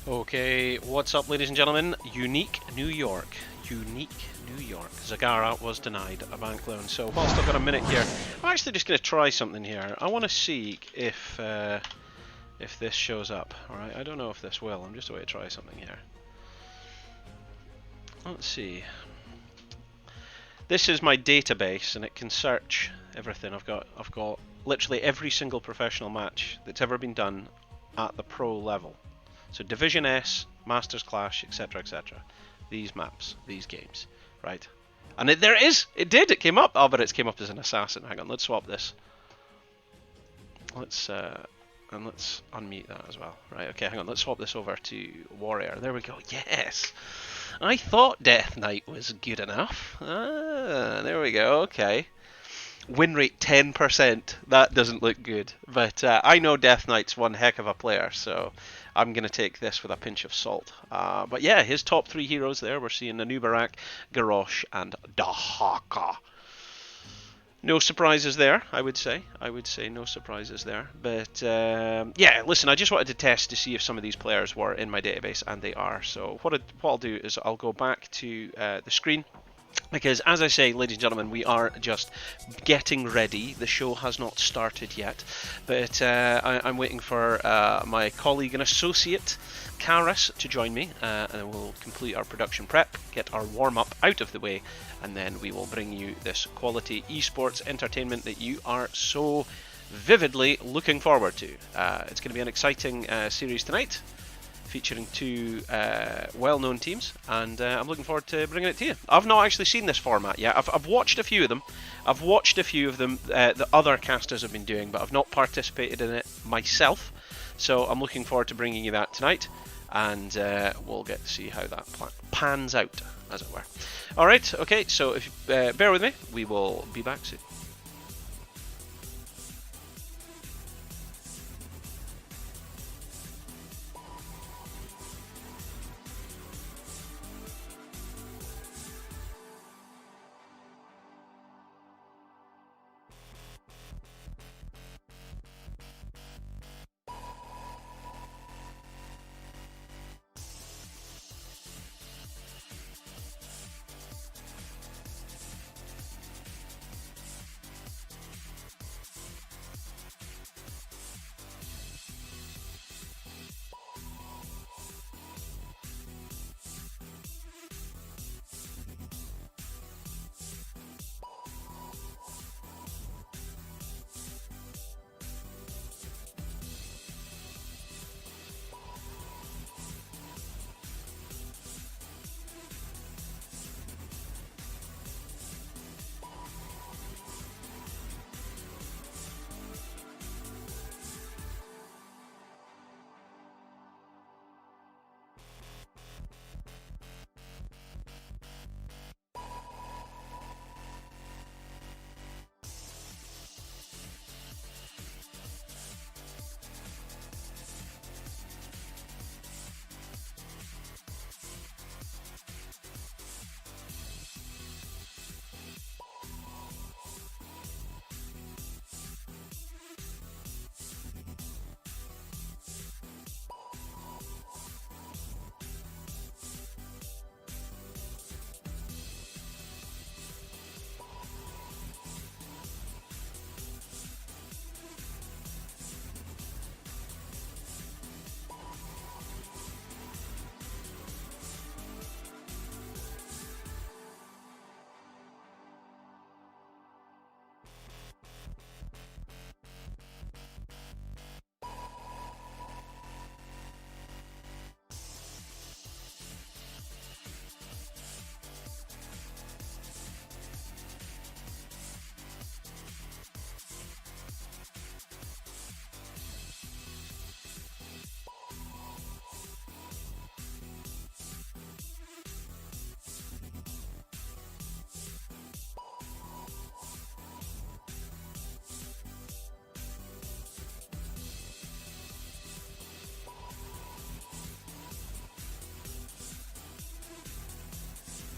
Okay, what's up, ladies and gentlemen? Unique New York. Unique New York. Zagara was denied a bank loan. So whilst I've got a minute here, I'm actually just going to try something here. I want to see if this shows up. All right, I don't know if this will. I'm just going to try something here. Let's see. This is my database, and it can search everything. I've got literally every single professional match that's ever been done at the pro level. So Division S, Masters Clash, etc., etc. These maps, these games, right? And there it is. It did. It came up. Oh, but it came up as an assassin. Hang on. Let's swap this. Let's unmute that as well. Right. Okay. Hang on. Let's swap this over to Warrior. There we go. Yes. I thought Death Knight was good enough. Ah, there we go. Okay. Win rate 10%. That doesn't look good. But I know Death Knight's one heck of a player, so I'm going to take this with a pinch of salt. But yeah, his top three heroes there. We're seeing Anubarak, Garrosh, and Dahaka. No surprises there, I would say. I would say no surprises there. But yeah, listen, I just wanted to test to see if some of these players were in my database, and they are. So what I'll do is I'll go back to the screen. Because, as I say, ladies and gentlemen, we are just getting ready. The show has not started yet, but I'm waiting for my colleague and associate, Karis, to join me, and we'll complete our production prep, get our warm-up out of the way, and then we will bring you this quality esports entertainment that you are so vividly looking forward to. It's going to be an exciting series tonight, featuring two well-known teams, and I'm looking forward to bringing it to you. I've not actually seen this format yet. I've watched a few of them. I've watched a few of them that other casters have been doing, but I've not participated in it myself. So I'm looking forward to bringing you that tonight, and we'll get to see how that pans out, as it were. All right, okay, so if you bear with me, we will be back soon.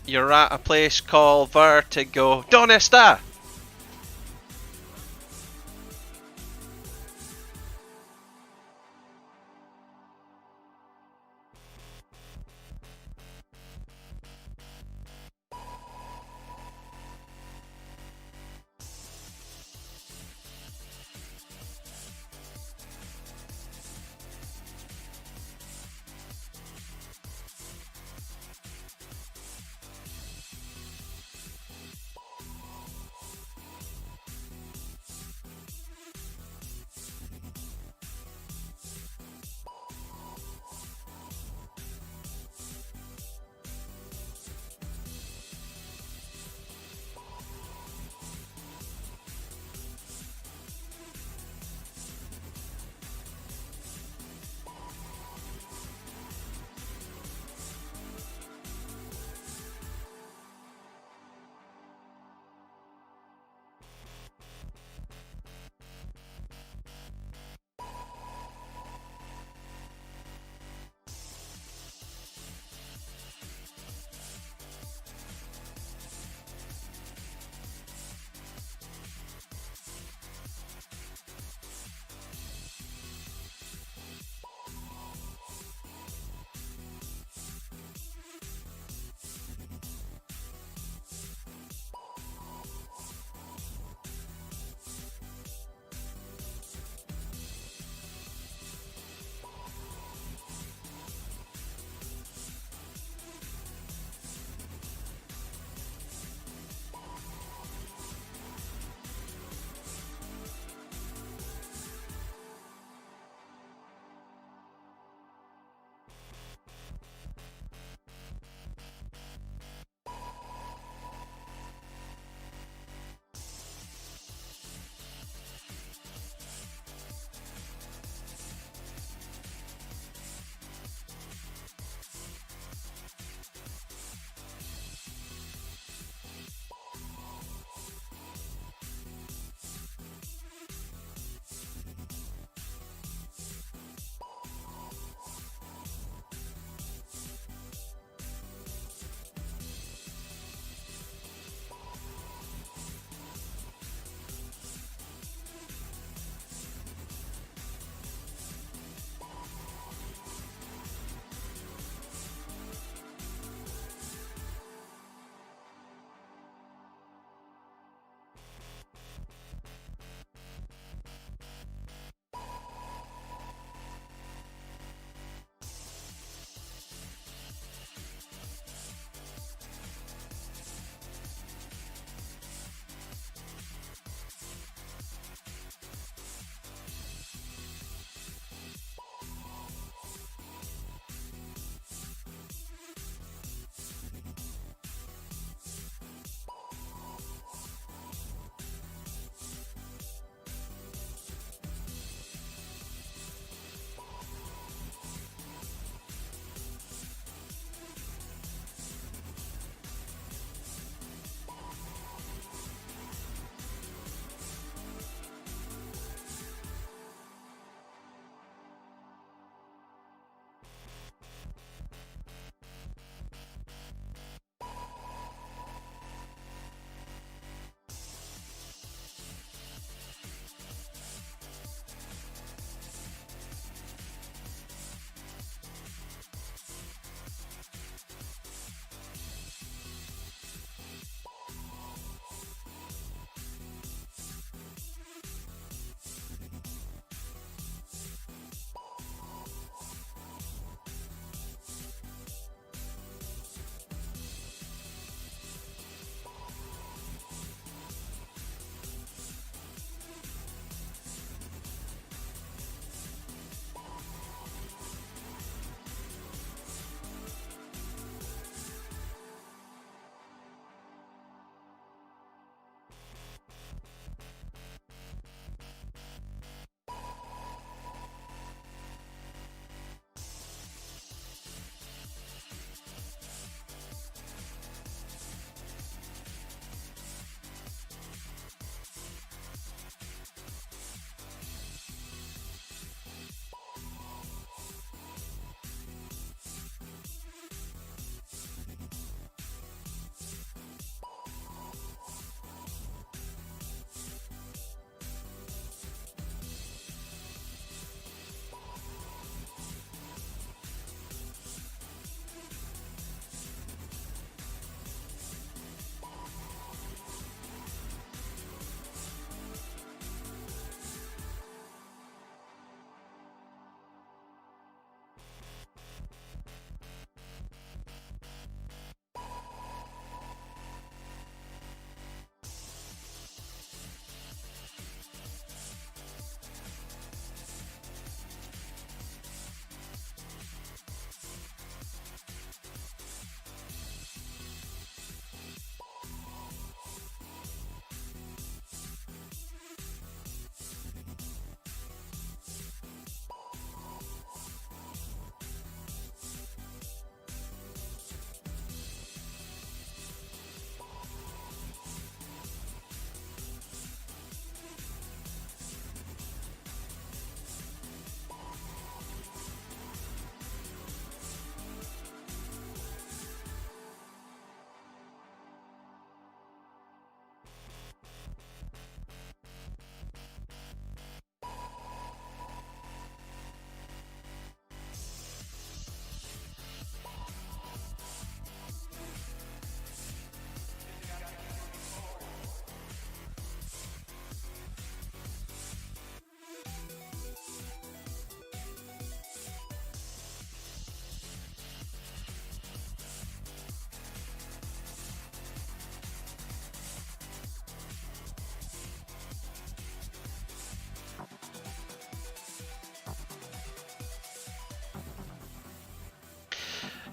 You're at a place called Vertigo. ¿Dónde está?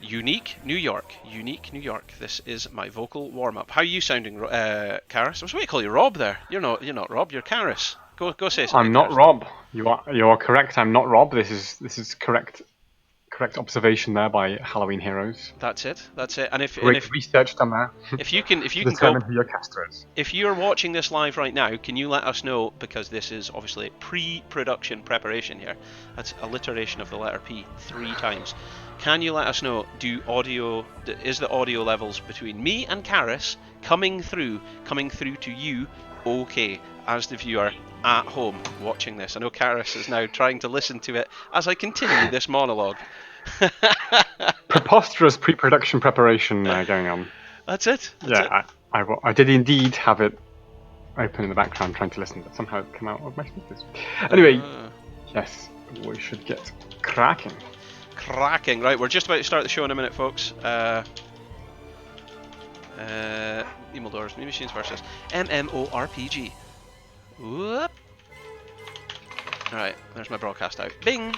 Unique New York. Unique New York. This is my vocal warm-up. How are you sounding, Karis? I was waiting to call you Rob there. You're not Rob. You're Karis. Go say something. I'm not Karis. Rob. You are correct. I'm not Rob. This is correct observation there by Halloween Heroes. That's it. And if Great research done there. if you can to go, determine who your caster is. if you're watching this live right now, can you let us know, because this is obviously pre-production preparation here. That's alliteration of the letter P 3 times. Can you let us know, is the audio levels between me and Karis coming through to you okay, as the viewer at home watching this? I know Karis is now trying to listen to it as I continue this monologue. Preposterous pre-production preparation going on. That's it. I did indeed have it open in the background trying to listen, but somehow it came out of my speakers. Anyway, yes, we should get cracking. Right, we're just about to start the show in a minute, folks. Email doors, New Machines versus MMORPG. Whoop. Alright, there's my broadcast out. Bing!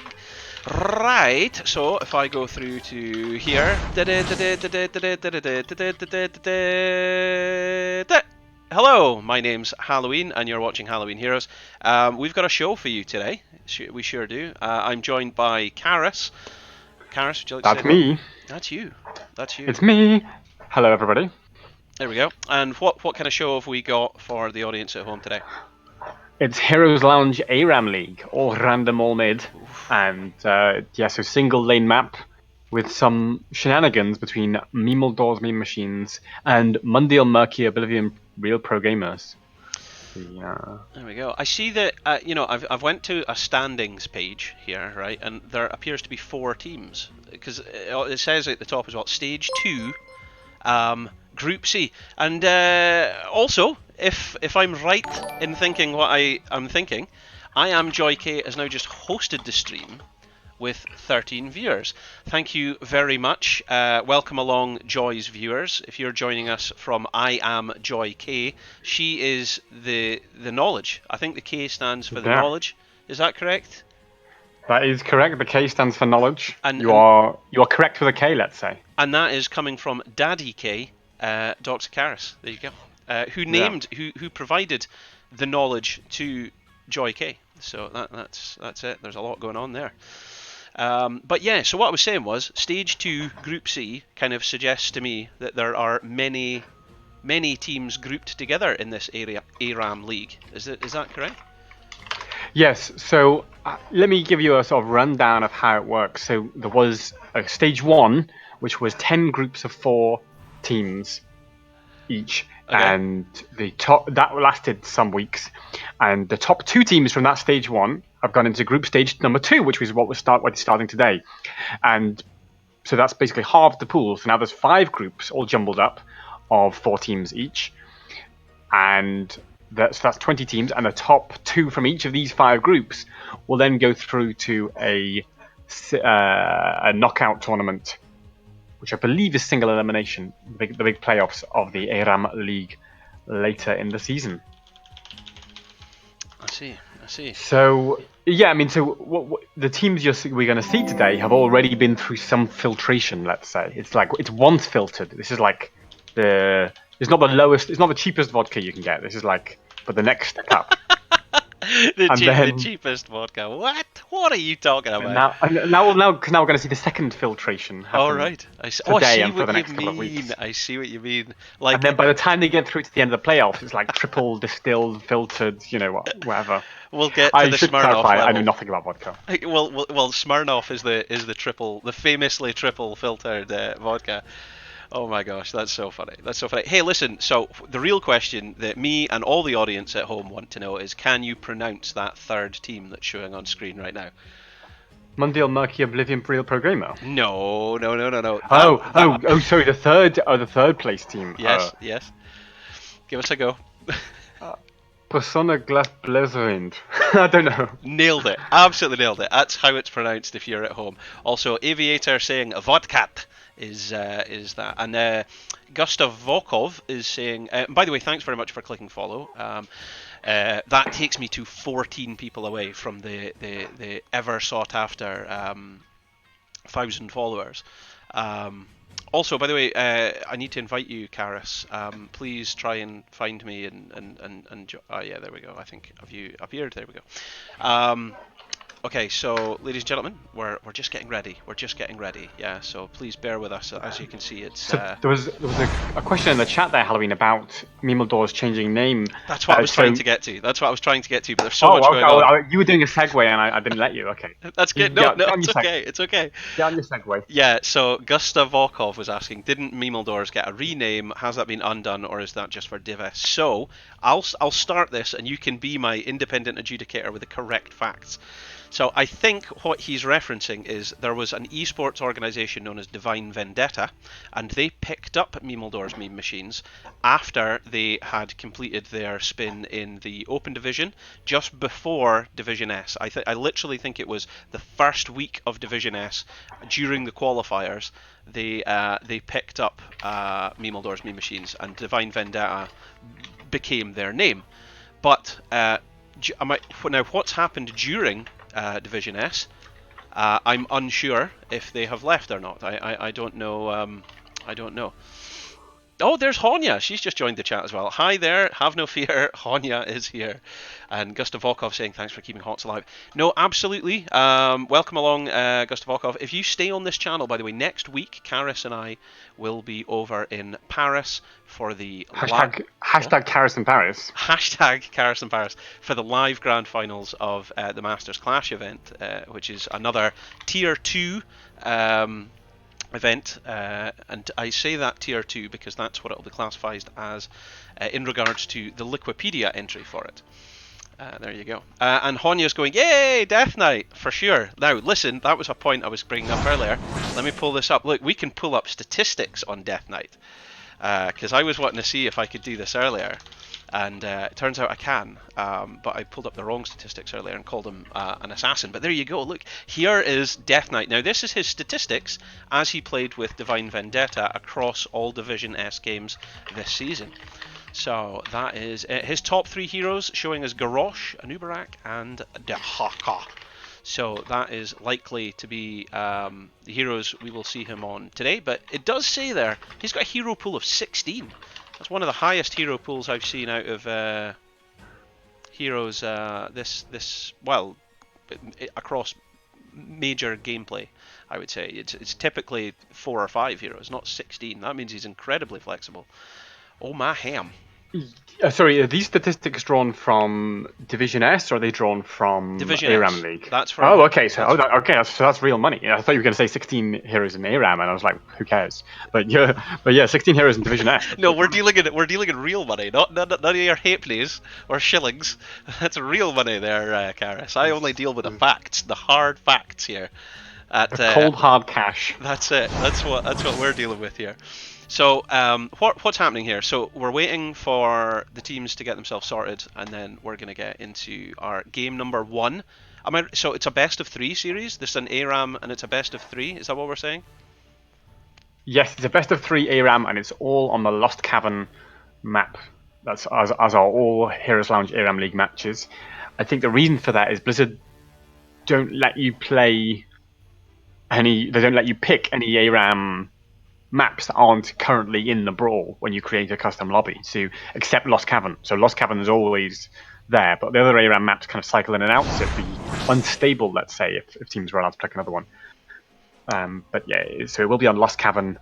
Right, so if I go through to here. Hello, my name's Halloween, and you're watching Halloween Heroes. We've got a show for you today. We sure do. I'm joined by Karis. Karis, would you like to say That's me. That's you. It's me. Hello, everybody. There we go. And what kind of show have we got for the audience at home today? It's Heroes Lounge ARAM League, all random, all mid. And so single lane map with some shenanigans between Memeldors, Meme Machines, and Mundial Murky Oblivion Real Pro Gamers. There we go. I see that, I've went to a standings page here, right, and there appears to be 4 teams, because it says at the top as well, Stage 2, Group C. And also, if I'm right in thinking what I'm thinking, I Am Joy K has now just hosted the stream with 13 viewers. Thank you very much. Welcome along, Joy's viewers. If you're joining us from I Am Joy K, she is the knowledge. I think the K stands for the knowledge. Is that correct? That is correct. The K stands for knowledge. And you are correct with a K, let's say. And that is coming from Daddy K, Dr. Karis. There you go. Who provided the knowledge to Joy K. So that's it. There's a lot going on there. But yeah, so what I was saying was, Stage 2 Group C kind of suggests to me that there are many teams grouped together in this ARAM League. Is that correct? Yes, so let me give you a sort of rundown of how it works. So there was Stage 1, which was 10 groups of 4 teams each. Okay. And that lasted some weeks, and the top 2 teams from that Stage 1 have gone into Group Stage number 2, which is what we're starting today. And so that's basically halved the pool. So now there's 5 groups all jumbled up of 4 teams each, and that's 20 teams, and the top 2 from each of these 5 groups will then go through to a knockout tournament, which I believe is single elimination, the big playoffs of the ARAM League later in the season. I see. So, yeah, I mean, so what the teams we're going to see today have already been through some filtration, let's say. It's once filtered. This is like it's not the lowest, it's not the cheapest vodka you can get. This is but the next step up. The cheapest vodka. What? What are you talking about? Now we're going to see the second filtration happen. All right. I see what you mean. And then by the time they get through to the end of the playoffs, it's like triple distilled, filtered, whatever. We'll get to the Smirnoff level. I know nothing about vodka. Well, Smirnoff is the famously triple filtered vodka. Oh my gosh, that's so funny. Hey, listen, so the real question that me and all the audience at home want to know is, can you pronounce that third team that's showing on screen right now? Mundial Murky Oblivion Real Pro Gamer. No. Sorry, the third place team. Yes. Give us a go. Persona Glass Blizzard. I don't know. Nailed it. Absolutely nailed it. That's how it's pronounced if you're at home. Also, Aviator saying vodkat is that. And Gustav Volkov is saying, by the way, thanks very much for clicking follow. That takes me to 14 people away from the ever sought after 1,000 followers. Also, by the way, I need to invite you, Karis. Please try and find me and yeah, there we go. I think have you appeared? There we go. Okay, so ladies and gentlemen, we're just getting ready. We're just getting ready. Yeah, so please bear with us. As you can see, it's So there was a question in the chat there, Halloween, about Mimildor's changing name. that's what I was trying So to get to. That's what I was trying to get to. But there's so much oh, okay, going on. you were doing a segue and I didn't let you. Okay, That's you good. can No, no, get on it's your seg. okay. It's okay. Get on your segue. Yeah, so Gustav Volkov was asking, didn't Mimildor's get a rename? Has that been undone, or is that just for Div S? So I'll start this, and you can be my independent adjudicator with the correct facts. So I think what he's referencing is there was an esports organisation known as Divine Vendetta, and they picked up Mimildor's meme machines after they had completed their spin in the Open Division, just before Division S. I literally think it was the first week of Division S during the qualifiers. They picked up Mimildor's meme machines, and Divine Vendetta became their name. But now, what's happened during Division S? I'm unsure if they have left or not. I don't know. I don't know. Oh, there's Honya. She's just joined the chat as well. Hi there. Have no fear. Honya is here. And Gustav Volkov saying thanks for keeping HOTS alive. No, absolutely. Welcome along, Gustav Volkov. If you stay on this channel, by the way, next week, Karis and I will be over in Paris for the Hashtag Karis in Paris. Hashtag Karis in Paris for the live grand finals of the Masters Clash event, which is another tier 2 event, and I say that tier 2 because that's what it will be classified as in regards to the Liquipedia entry for it. There you go. And Honya's going, yay, Death Knight, for sure. Now, listen, that was a point I was bringing up earlier. Let me pull this up. Look, we can pull up statistics on Death Knight, because I was wanting to see if I could do this earlier. And it turns out I can, but I pulled up the wrong statistics earlier and called him an assassin. But there you go, look, here is Death Knight. Now this is his statistics as he played with Divine Vendetta across all Division S games this season. So that is his top 3 heroes, showing as Garrosh, Anubarak, and Dehaka. So that is likely to be the heroes we will see him on today. But it does say there, he's got a hero pool of 16. That's one of the highest hero pools I've seen out of heroes across major gameplay. I would say it's typically 4 or 5 heroes, not 16. That means he's incredibly flexible. Oh my ham! Sorry, are these statistics drawn from Division S or are they drawn from Division ARAM S. League? That's from. Oh, okay. So that's real money. Yeah, I thought you were going to say 16 heroes in ARAM, and I was like, who cares? But yeah, 16 heroes in Division S. No, we're dealing in real money, not none of your halfpennies or shillings. That's real money there, Karis. I only deal with the facts, the hard facts here. The cold hard cash. That's it. That's what we're dealing with here. So what's happening here? So we're waiting for the teams to get themselves sorted, and then we're going to get into our game number 1. So it's a best of 3 series. This is an ARAM, and it's a best of 3. Is that what we're saying? Yes, it's a best of 3 ARAM, and it's all on the Lost Cavern map. That's as are all Heroes Lounge ARAM League matches. I think the reason for that is Blizzard don't let you play any. They don't let you pick any ARAM maps that aren't currently in the brawl when you create a custom lobby. So except Lost Cavern. So Lost Cavern is always there, but the other ARAM maps kind of cycle in and out, so it'd be unstable, let's say, if teams were allowed to pick another one. But yeah, so it will be on Lost Cavern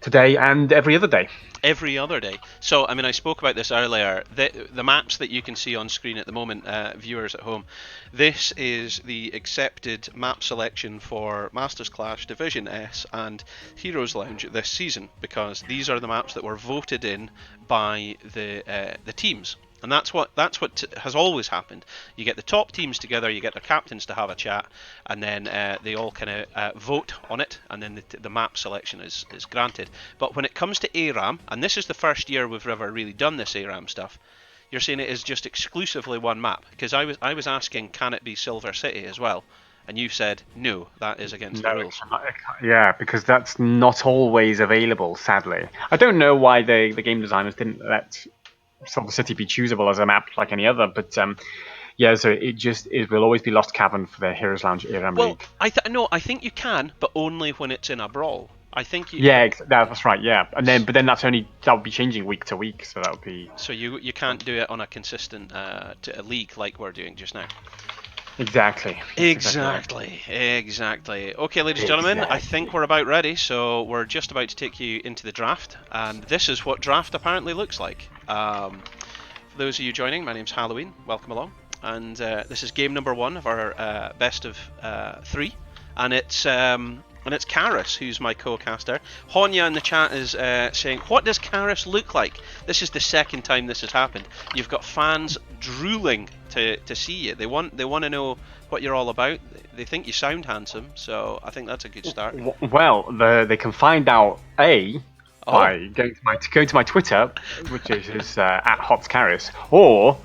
today and every other day. Every other day. So, I spoke about this earlier. The maps that you can see on screen at the moment, viewers at home, this is the accepted map selection for Masters Clash, Division S, and Heroes Lounge this season, because these are the maps that were voted in by the teams. And that's what has always happened. You get the top teams together, you get their captains to have a chat, and then they all kind of vote on it, and then the map selection is granted. But when it comes to ARAM, and this is the first year we've ever really done this ARAM stuff, you're saying it is just exclusively one map. Because I was asking, can it be Silver City as well? And you said, no, that is against the rules. Yeah, because that's not always available, sadly. I don't know why the game designers didn't let Silver City be choosable as a map like any other, but yeah, so it will always be Lost Cavern for the Heroes Lounge ARAM League. Well, I think you can, but only when it's in a brawl. I think you. Yeah, that's right. Yeah, but then that would be changing week to week, so that would be So you can't do it on a consistent a league like we're doing just now. exactly. That's exactly right. Exactly. Okay, ladies and gentlemen, I think Exactly. we're about ready, so we're just about to take you into the draft, and this is what draft apparently looks like. For those of you joining, my name's Halloween. Welcome along, and this is game number 1 of our best of 3, and it's Karis who's my co-caster. Honya in the chat is saying, "What does Karis look like?" This is the second time this has happened. You've got fans drooling to see you. They want to know what you're all about. They think you sound handsome, so I think that's a good start. Well, they can find out Oh, by going to my Twitter, which is at HotsCaris, or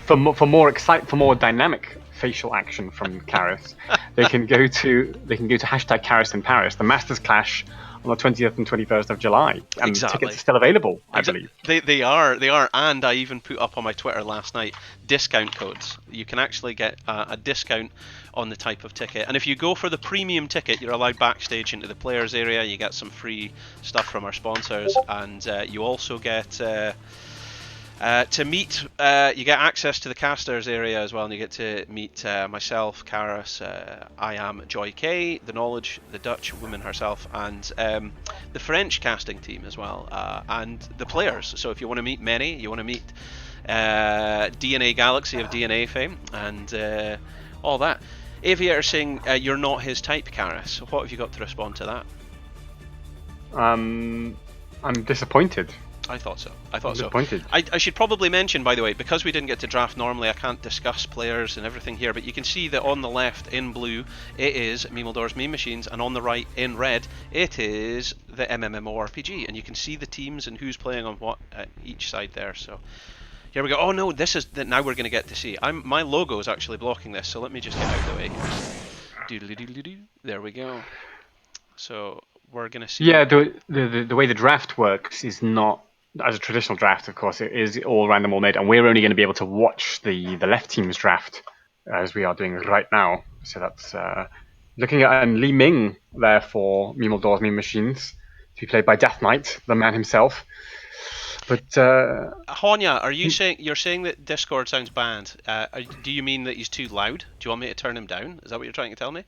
for more dynamic facial action from Karis, they can go to hashtag Karis in Paris, the Masters Clash on the 20th and 21st of July, and exactly. tickets are still available, I believe. They are, and I even put up on my Twitter last night discount codes. You can actually get a discount on the type of ticket, and if you go for the premium ticket, you're allowed backstage into the players area. You get some free stuff from our sponsors, and you also get to meet. You get access to the casters area as well, and you get to meet myself, Karis, I am Joy K, the Knowledge, the Dutch woman herself, and the French casting team as well, and the players. So if you want to meet many, you want to meet DNA Galaxy of DNA fame, and all that. Aviator saying you're not his type, Karis. What have you got to respond to that? I'm disappointed. I thought so. Disappointed. I should probably mention, by the way, because we didn't get to draft normally, I can't discuss players and everything here, but you can see that on the left in blue it is Memeldor's Meme Machines, and on the right in red it is the MMORPG, and you can see the teams and who's playing on what at each side there. So here we go. Oh no, this is now we're going to get to see. My logo is actually blocking this, so let me just get out of the way. Doodly-doodly-doo. There we go. So we're going to see. Yeah, the way the draft works is not as a traditional draft. Of course, it is all random, all made, and we're only going to be able to watch the left team's draft as we are doing right now. So that's looking at Li Ming there for Memeldor's Meme Machines, to be played by Death Knight, the man himself. But Honya, are you saying that Discord sounds bad? Do you mean that he's too loud? Do you want me to turn him down? Is that what you're trying to tell me?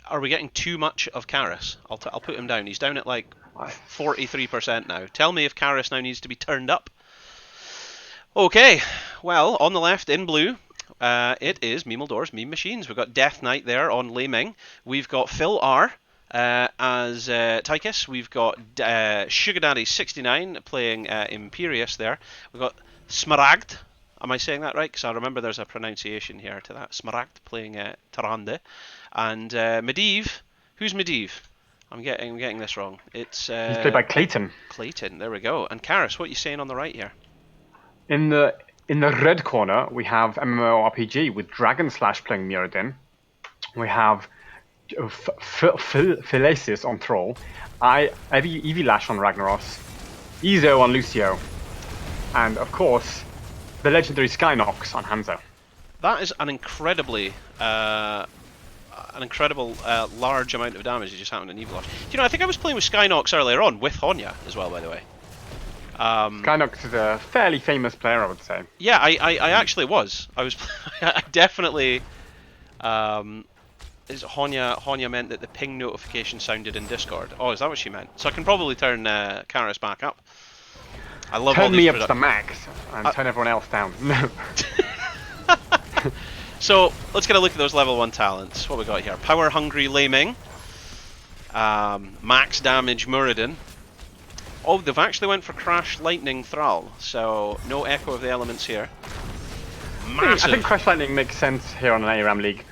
Are we getting too much of Karis? I'll put him down. He's down at like 43% now. Tell me if Karis now needs to be turned up. Okay, well, on the left in blue, it is Memeldor's Meme Machines. We've got Death Knight there on Lei Ming. We've got Phil R as Tychus. We've got Sugar Daddy 69 playing Imperius there. We've got Smaragd. Am I saying that right? Because I remember there's a pronunciation here to that. Smaragd playing Tarande. And Medivh. Who's Medivh? I'm getting this wrong. It's he's played by Clayton. Clayton. There we go. And Karis, what are you saying on the right here? In the red corner, we have MMORPG with Dragon Slash playing Muradin. We have Philesis on Thrall, Eevee Lash on Ragnaros, Izo on Lucio, and of course, the legendary Skynox on Hanzo. That is an incredible large amount of damage that just happened in Eevee Lash. You know, I think I was playing with Skynox earlier on with Honya as well, by the way. Skynox is a fairly famous player, I would say. Yeah, I actually was. I was. I definitely. Honya meant that the ping notification sounded in Discord. Oh, is that what she meant? So I can probably turn Karis back up. I love all turn these me up to the max and turn everyone else down. No. So let's get a look at those level 1 talents. What we got here? Power Hungry Lei Ming. Max Damage Muradin. Oh, they've actually went for Crash Lightning Thrall, so no Echo of the Elements here. Massive. I think Crash Lightning makes sense here on an ARAM League.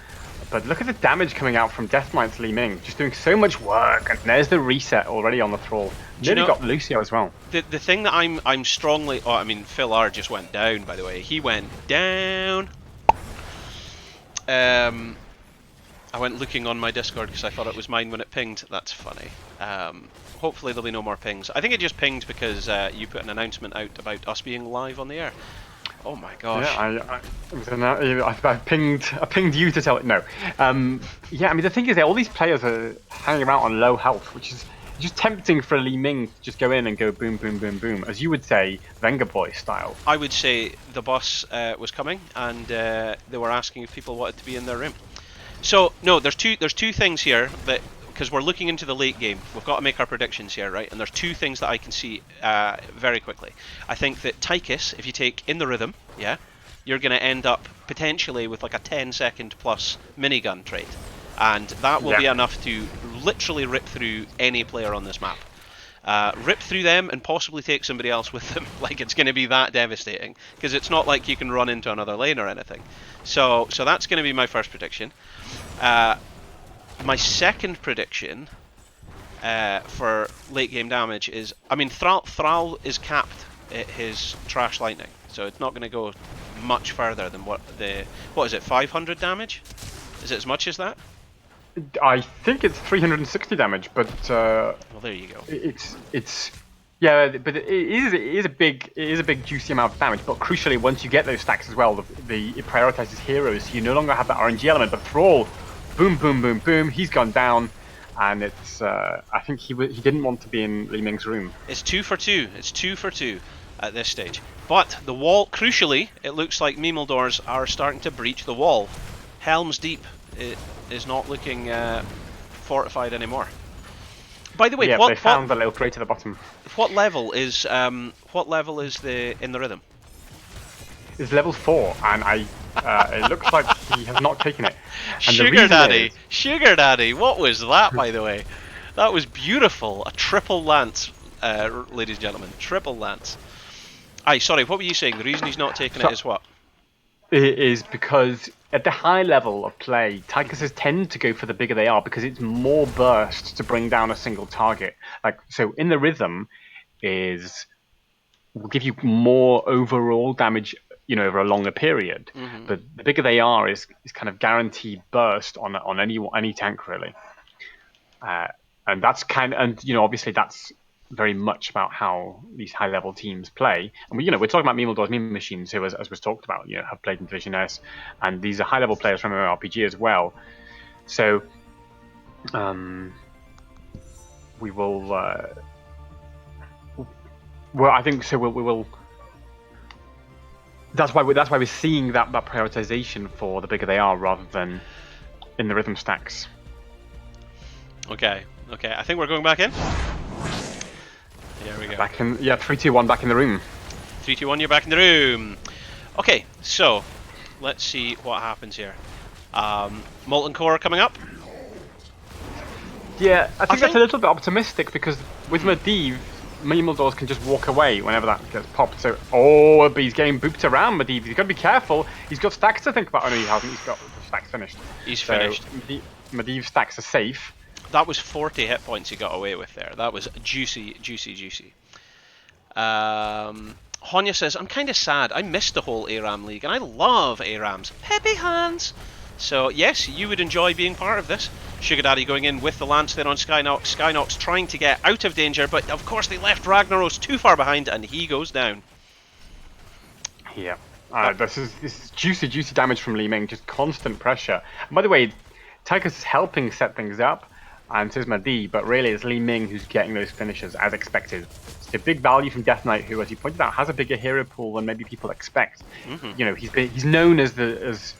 But look at the damage coming out from Death Knight's Li Ming. Just doing so much work, and there's the reset already on the Thrall. Nearly got Lucio as well. The thing that I'm strongly... Oh, I mean, Phil R just went down, by the way. He went down. I went looking on my Discord because I thought it was mine when it pinged. That's funny. Hopefully there'll be no more pings. I think it just pinged because you put an announcement out about us being live on the air. Oh my Yeah, gosh. I pinged you to tell it. No, yeah. I mean, the thing is that all these players are hanging around on low health, which is just tempting for Li Ming to just go in and go boom, boom, boom, boom, as you would say, Venga Boy style. I would say the bus was coming, and they were asking if people wanted to be in their room. So no, there's two things here that, because we're looking into the late game, we've got to make our predictions here, right? And there's two things that I can see very quickly. I think that Tychus, if you take in the rhythm, yeah, you're going to end up potentially with like a 10-second plus minigun trait, and that will be Yeah. enough to literally rip through any player on this map. Rip through them and possibly take somebody else with them. Like, it's going to be that devastating, because it's not like you can run into another lane or anything. So that's going to be my first prediction. My second prediction for late game damage is, I mean, Thrall is capped at his Trash Lightning, so it's not going to go much further than what is it, 500 damage? Is it as much as that? I think it's 360 damage, but Well, there you go. it's yeah, but it is a big juicy amount of damage. But crucially, once you get those stacks as well, it prioritizes heroes. So you no longer have that RNG element. But Thrall, boom, boom, boom, boom, he's gone down, and it's I think he didn't want to be in Li Ming's room. It's 2 for 2. It's 2 for 2 at this stage. But the wall, crucially, it looks like Mimildors are starting to breach the wall. Helm's Deep is not looking fortified anymore. By the way, Yeah, they found the little crate at the bottom. what level is the in the rhythm? It's level 4, and it looks like he has not taken it. And the Sugar reason Daddy, is, Sugar Daddy, what was that, by the way? That was beautiful. A triple lance, ladies and gentlemen, triple lance. Aye, sorry, what were you saying? The reason he's not taking it is what? it is because at the high level of play, Tychuses tend to go for the bigger they are because it's more burst to bring down a single target. Like, so in the rhythm will give you more overall damage, over a longer period. Mm-hmm. But the bigger they are is kind of guaranteed burst on any tank really. And that's obviously that's very much about how these high level teams play. And we're talking about Mimildor's meme machines, who, as was talked about, have played in Division S, and these are high level players from MMORPG as well. So, we will. Well, I think so. We will. That's why we're seeing that prioritization for the bigger they are, rather than in the rhythm stacks. Okay. I think we're going back in. There we go. Back in, 3, 2, 1, back in the room. 3, 2, 1, you're back in the room. Okay, so let's see what happens here. Molten Core coming up. Yeah, I think that's a little bit optimistic because with Medivh, Mimildors can just walk away whenever that gets popped. So, but he's getting booped around Medivh. He's got to be careful. He's got stacks to think about. Oh no, he hasn't. He's got the stacks finished. He's finished. Medivh stacks are safe. That was 40 hit points he got away with there. That was juicy. Honya says, I'm kind of sad. I missed the whole ARAM League, and I love ARAMs. Peppy hands! So, yes, you would enjoy being part of this. Sugar Daddy going in with the lance there on Skynox. Skynox trying to get out of danger, but of course they left Ragnaros too far behind, and he goes down. Yeah. This is juicy damage from Li Ming. Just constant pressure. And by the way, Tychus is helping set things up, and so is Medivh, but really it's Li Ming who's getting those finishes as expected. It's a big value from Death Knight, who, as you pointed out, has a bigger hero pool than maybe people expect. Mm-hmm. He's known as the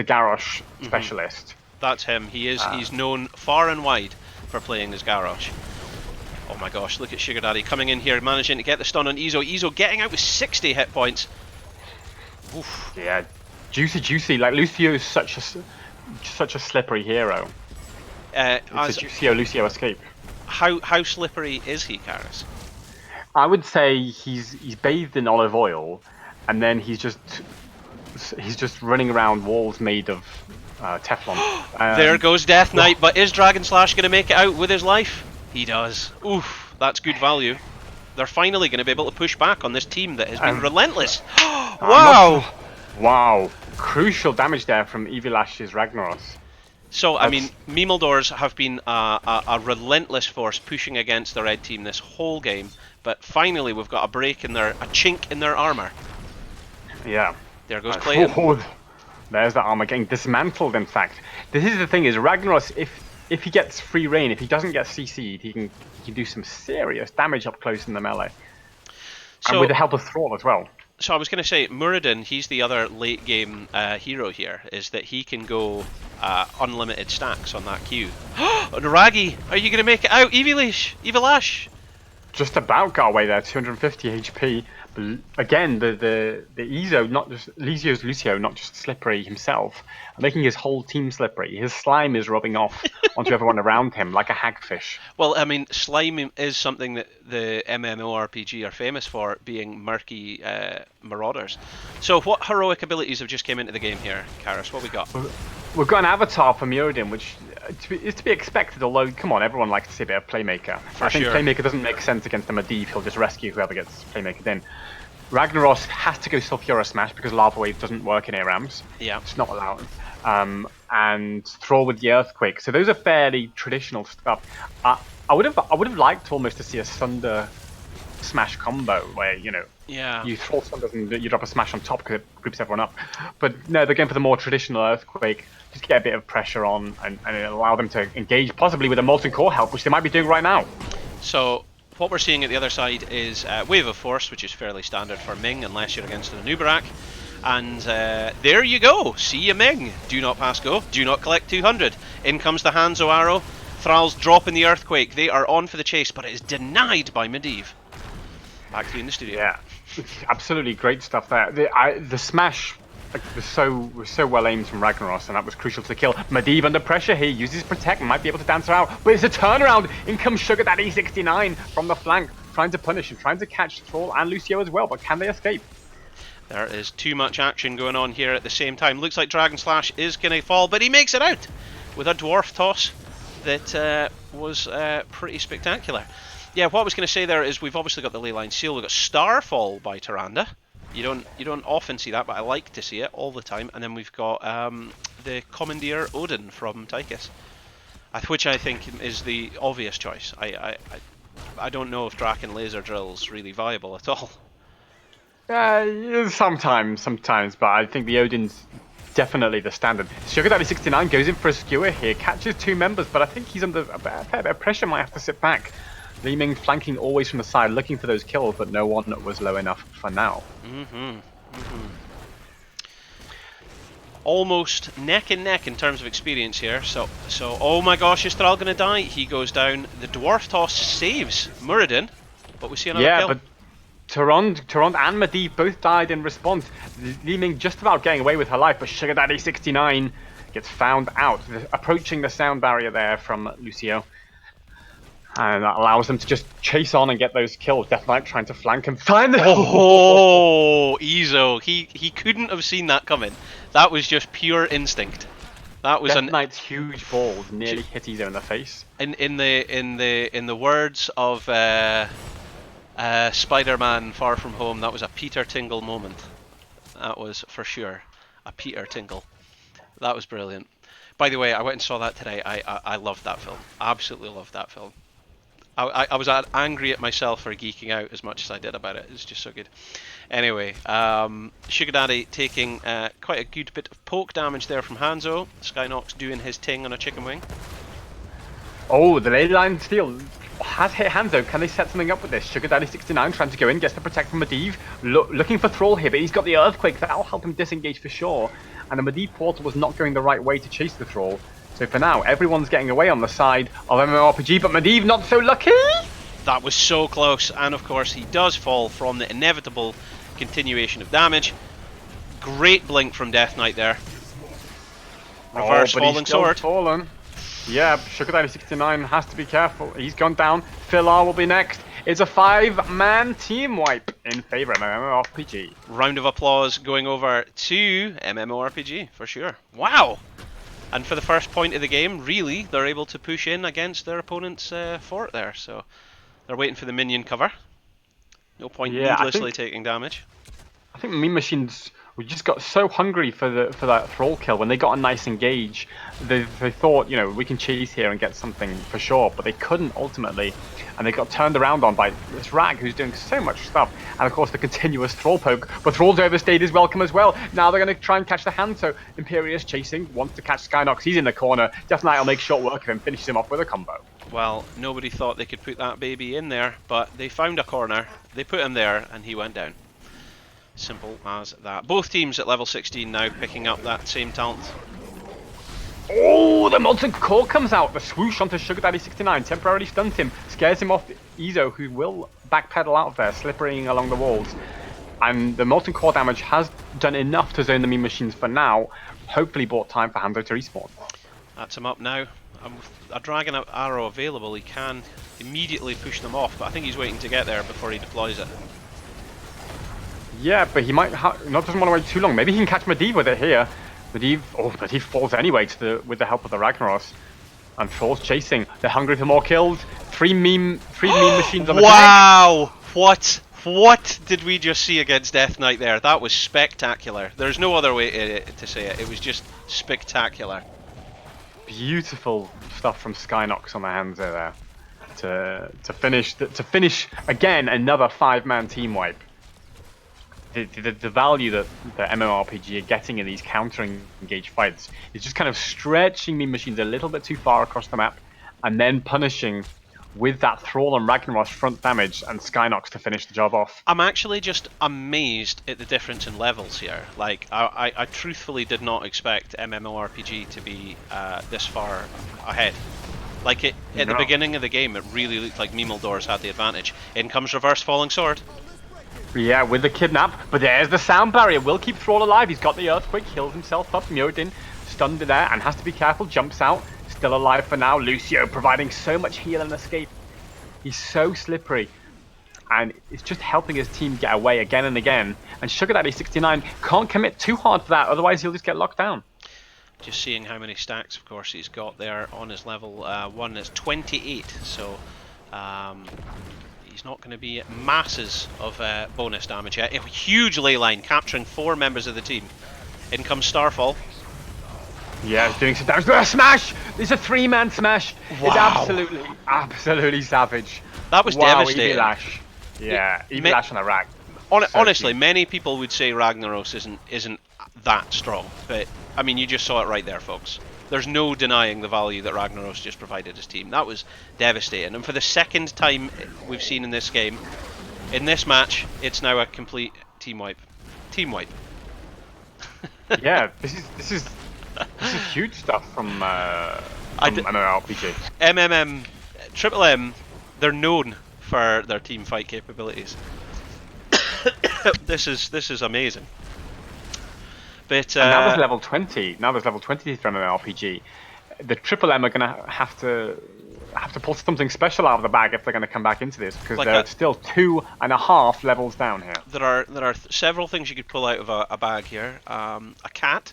Garrosh specialist. That's him. He's known far and wide for playing as Garrosh. Oh my gosh, look at Sugar Daddy coming in here, managing to get the stun on Izo. Izo getting out with 60 hit points. Oof. Yeah, juicy. Like, Lucio is such a slippery hero. It's a Lucio escape. How slippery is he, Karis? I would say he's bathed in olive oil, and then he's just running around walls made of Teflon. There goes Death Knight, but is Dragon Slash going to make it out with his life? He does. Oof, that's good value. They're finally going to be able to push back on this team that has been relentless. Wow! Wow. Crucial damage there from Evilash's Ragnaros. So, I mean, Mimildors have been a relentless force pushing against the red team this whole game, but finally we've got a chink in their armour. Yeah. There goes Clayton. There's the armor getting dismantled. In fact, this is the thing: is Ragnaros, if he gets free reign, if he doesn't get CC'd, he can do some serious damage up close in the melee, and with So, the help of Thrall as well. so I was going to say, Muradin, he's the other late game hero here, is that he can go unlimited stacks on that Q. And Raggy, are you going to make it out? Evilash! Just about got away there, 250 HP. But again, the Ezo, not just Lucio, not just slippery himself, making his whole team slippery. His slime is rubbing off onto everyone around him like a hagfish. Well, I mean, slime is something that the MMORPG are famous for, being murky marauders. So what heroic abilities have just came into the game here, Karis? What we got? We've got an avatar for Muradin, which is to be expected, although, come on, everyone likes to see a bit of Playmaker. I think sure. Playmaker doesn't make sense against a Medivh, he'll just rescue whoever gets Playmakered in. Ragnaros has to go Sulfura Smash because Lava Wave doesn't work in ARAMs. Yeah. It's not allowed. And Thrall with the Earthquake. So those are fairly traditional stuff. I would have liked almost to see a Sunder Smash combo where, Yeah. you Thrall Sunders and you drop a Smash on top because it groups everyone up. But no, they're going for the more traditional Earthquake. Just get a bit of pressure on and allow them to engage, possibly with a Molten Core help, which they might be doing right now. So what we're seeing at the other side is Wave of Force, which is fairly standard for Ming, unless you're against an Anubarak. And there you go. See you, Ming. Do not pass go. Do not collect 200. In comes the Hanzo arrow. Thrall's dropping the Earthquake. They are on for the chase, but it is denied by Medivh. Back to you in the studio. Yeah, absolutely great stuff there. The smash was so well aimed from Ragnaros, and that was crucial to the kill. Medivh under pressure here, uses Protect, might be able to dance her out, but it's a turnaround. In comes Sugar Daddy 69 from the flank, trying to punish and trying to catch Thrall and Lucio as well, but can they escape? There is too much action going on here at the same time. Looks like Dragon Slash is going to fall, but he makes it out with a Dwarf Toss that was pretty spectacular. Yeah, what I was going to say there is we've obviously got the Leyline Seal. We've got Starfall by Tyrande. You don't often see that, but I like to see it all the time. And then we've got the Commandeer Odin from Tychus, which I think is the obvious choice. I don't know if Draken Laser Drill's really viable at all. Sometimes, but I think the Odin's definitely the standard. Sugar Daddy 69 goes in for a skewer here, catches two members, but I think he's under a fair bit of pressure, might have to sit back. Li Ming flanking always from the side, looking for those kills, but no one was low enough for now. Almost neck and neck in terms of experience here. So oh my gosh, is Thrall gonna die? He goes down. The Dwarf Toss saves Muradin, but we see another kill. But Tyrande and Medivh both died in response. Li Ming just about getting away with her life, but Sugar Daddy 69 gets found out, approaching the sound barrier there from Lucio. And that allows them to just chase on and get those kills. Death Knight trying to flank him. Oh, Ezo. He couldn't have seen that coming. That was just pure instinct. That was Death Knight's huge balls nearly hit Ezo in the face. In the words of Spider-Man Far From Home, that was a Peter Tingle moment. That was for sure a Peter Tingle. That was brilliant. By the way, I went and saw that today. I loved that film. Absolutely loved that film. I was angry at myself for geeking out as much as I did about it. It's just so good. Anyway, Sugar Daddy taking quite a good bit of poke damage there from Hanzo. Skynox doing his ting on a chicken wing. Oh, the Leyline Steel has hit Hanzo. Can they set something up with this? Sugar Daddy 69 trying to go in, gets the Protect from Medivh. Looking for Thrall here, but he's got the Earthquake. That'll help him disengage for sure. And the Medivh portal was not going the right way to chase the Thrall. So for now, everyone's getting away on the side of MMORPG, but Medivh not so lucky! That was so close, and of course he does fall from the inevitable continuation of damage. Great blink from Death Knight there. Reverse falling sword. Fallen. Yeah, Sugar Daddy 69 has to be careful. He's gone down. Philar will be next. It's a 5-man team wipe in favour of MMORPG. Round of applause going over to MMORPG for sure. Wow! And for the first point of the game, really, they're able to push in against their opponent's fort there. So they're waiting for the minion cover. No point needlessly taking damage. I think Mean Machine's we just got so hungry for that thrall kill. When they got a nice engage, they thought, you know, we can chase here and get something for sure, but they couldn't ultimately, and they got turned around on by this Rag who's doing so much stuff, and of course the continuous thrall poke. But Thrall's overstayed is welcome as well. Now they're going to try and catch the hand, so Imperius chasing, wants to catch Skynox. He's in the corner. Death Knight will make short work of him, finishes him off with a combo. Well, nobody thought they could put that baby in there, but they found a corner, they put him there, and he went down. Simple as that. Both teams at level 16 now picking up that same talent. Oh, the Molten Core comes out. The swoosh onto Sugar Daddy 69 temporarily stuns him, scares him off Izo, who will backpedal out of there, slippering along the walls. And the Molten Core damage has done enough to zone the Mean Machines for now. Hopefully bought time for Hanzo to respawn. That's him up now. With a Dragon Arrow available, he can immediately push them off, but I think he's waiting to get there before he deploys it. Yeah, but he might doesn't want to wait too long. Maybe he can catch Medivh with it here. Medivh falls anyway with the help of the Ragnaros. And Thrall's chasing. They're hungry for more kills. Three meme machines on the Wow! What did we just see against Death Knight there? That was spectacular. There's no other way to say it. It was just spectacular. Beautiful stuff from Skynox on the hands there. To finish again another 5-man team wipe. The value that the MMORPG are getting in these counter-engaged fights is just kind of stretching Mean Machines a little bit too far across the map, and then punishing with that Thrall and Ragnaros front damage and Skynox to finish the job off. I'm actually just amazed at the difference in levels here. Like, I truthfully did not expect MMORPG to be this far ahead. Like, at the beginning of the game, it really looked like Mimeldor's had the advantage. In comes Reverse Falling Sword. Yeah, with the kidnap, but there's the sound barrier. Will keep Thrall alive. He's got the earthquake, heals himself up. Mjodin stunned there and has to be careful. Jumps out, still alive for now. Lucio providing so much heal and escape. He's so slippery, and it's just helping his team get away again and again. And Sugar Daddy 69 can't commit too hard for that, otherwise he'll just get locked down. Just seeing how many stacks, of course, he's got there on his level 1 is 28. So. He's not going to be masses of bonus damage yet. A huge ley line capturing 4 members of the team. In comes Starfall. Yeah, he's doing some damage. But a smash! It's a 3-man smash. Wow. It's absolutely savage. That was devastating. Lash. Yeah, Lash on a Rag. Honestly, many people would say Ragnaros isn't that strong, but I mean, you just saw it right there, folks. There's no denying the value that Ragnaros just provided his team. That was devastating. And for the second time we've seen in this game, in this match, it's now a complete team wipe. Team wipe. Yeah, this is huge stuff from MMORPG. Triple M, they're known for their team fight capabilities. This is amazing. But now there's level 20. Now there's level 20 from MMORPG. The Triple M are going to have to pull something special out of the bag if they're going to come back into this, because like they're still 2.5 levels down here. There are several things you could pull out of a bag here. A cat.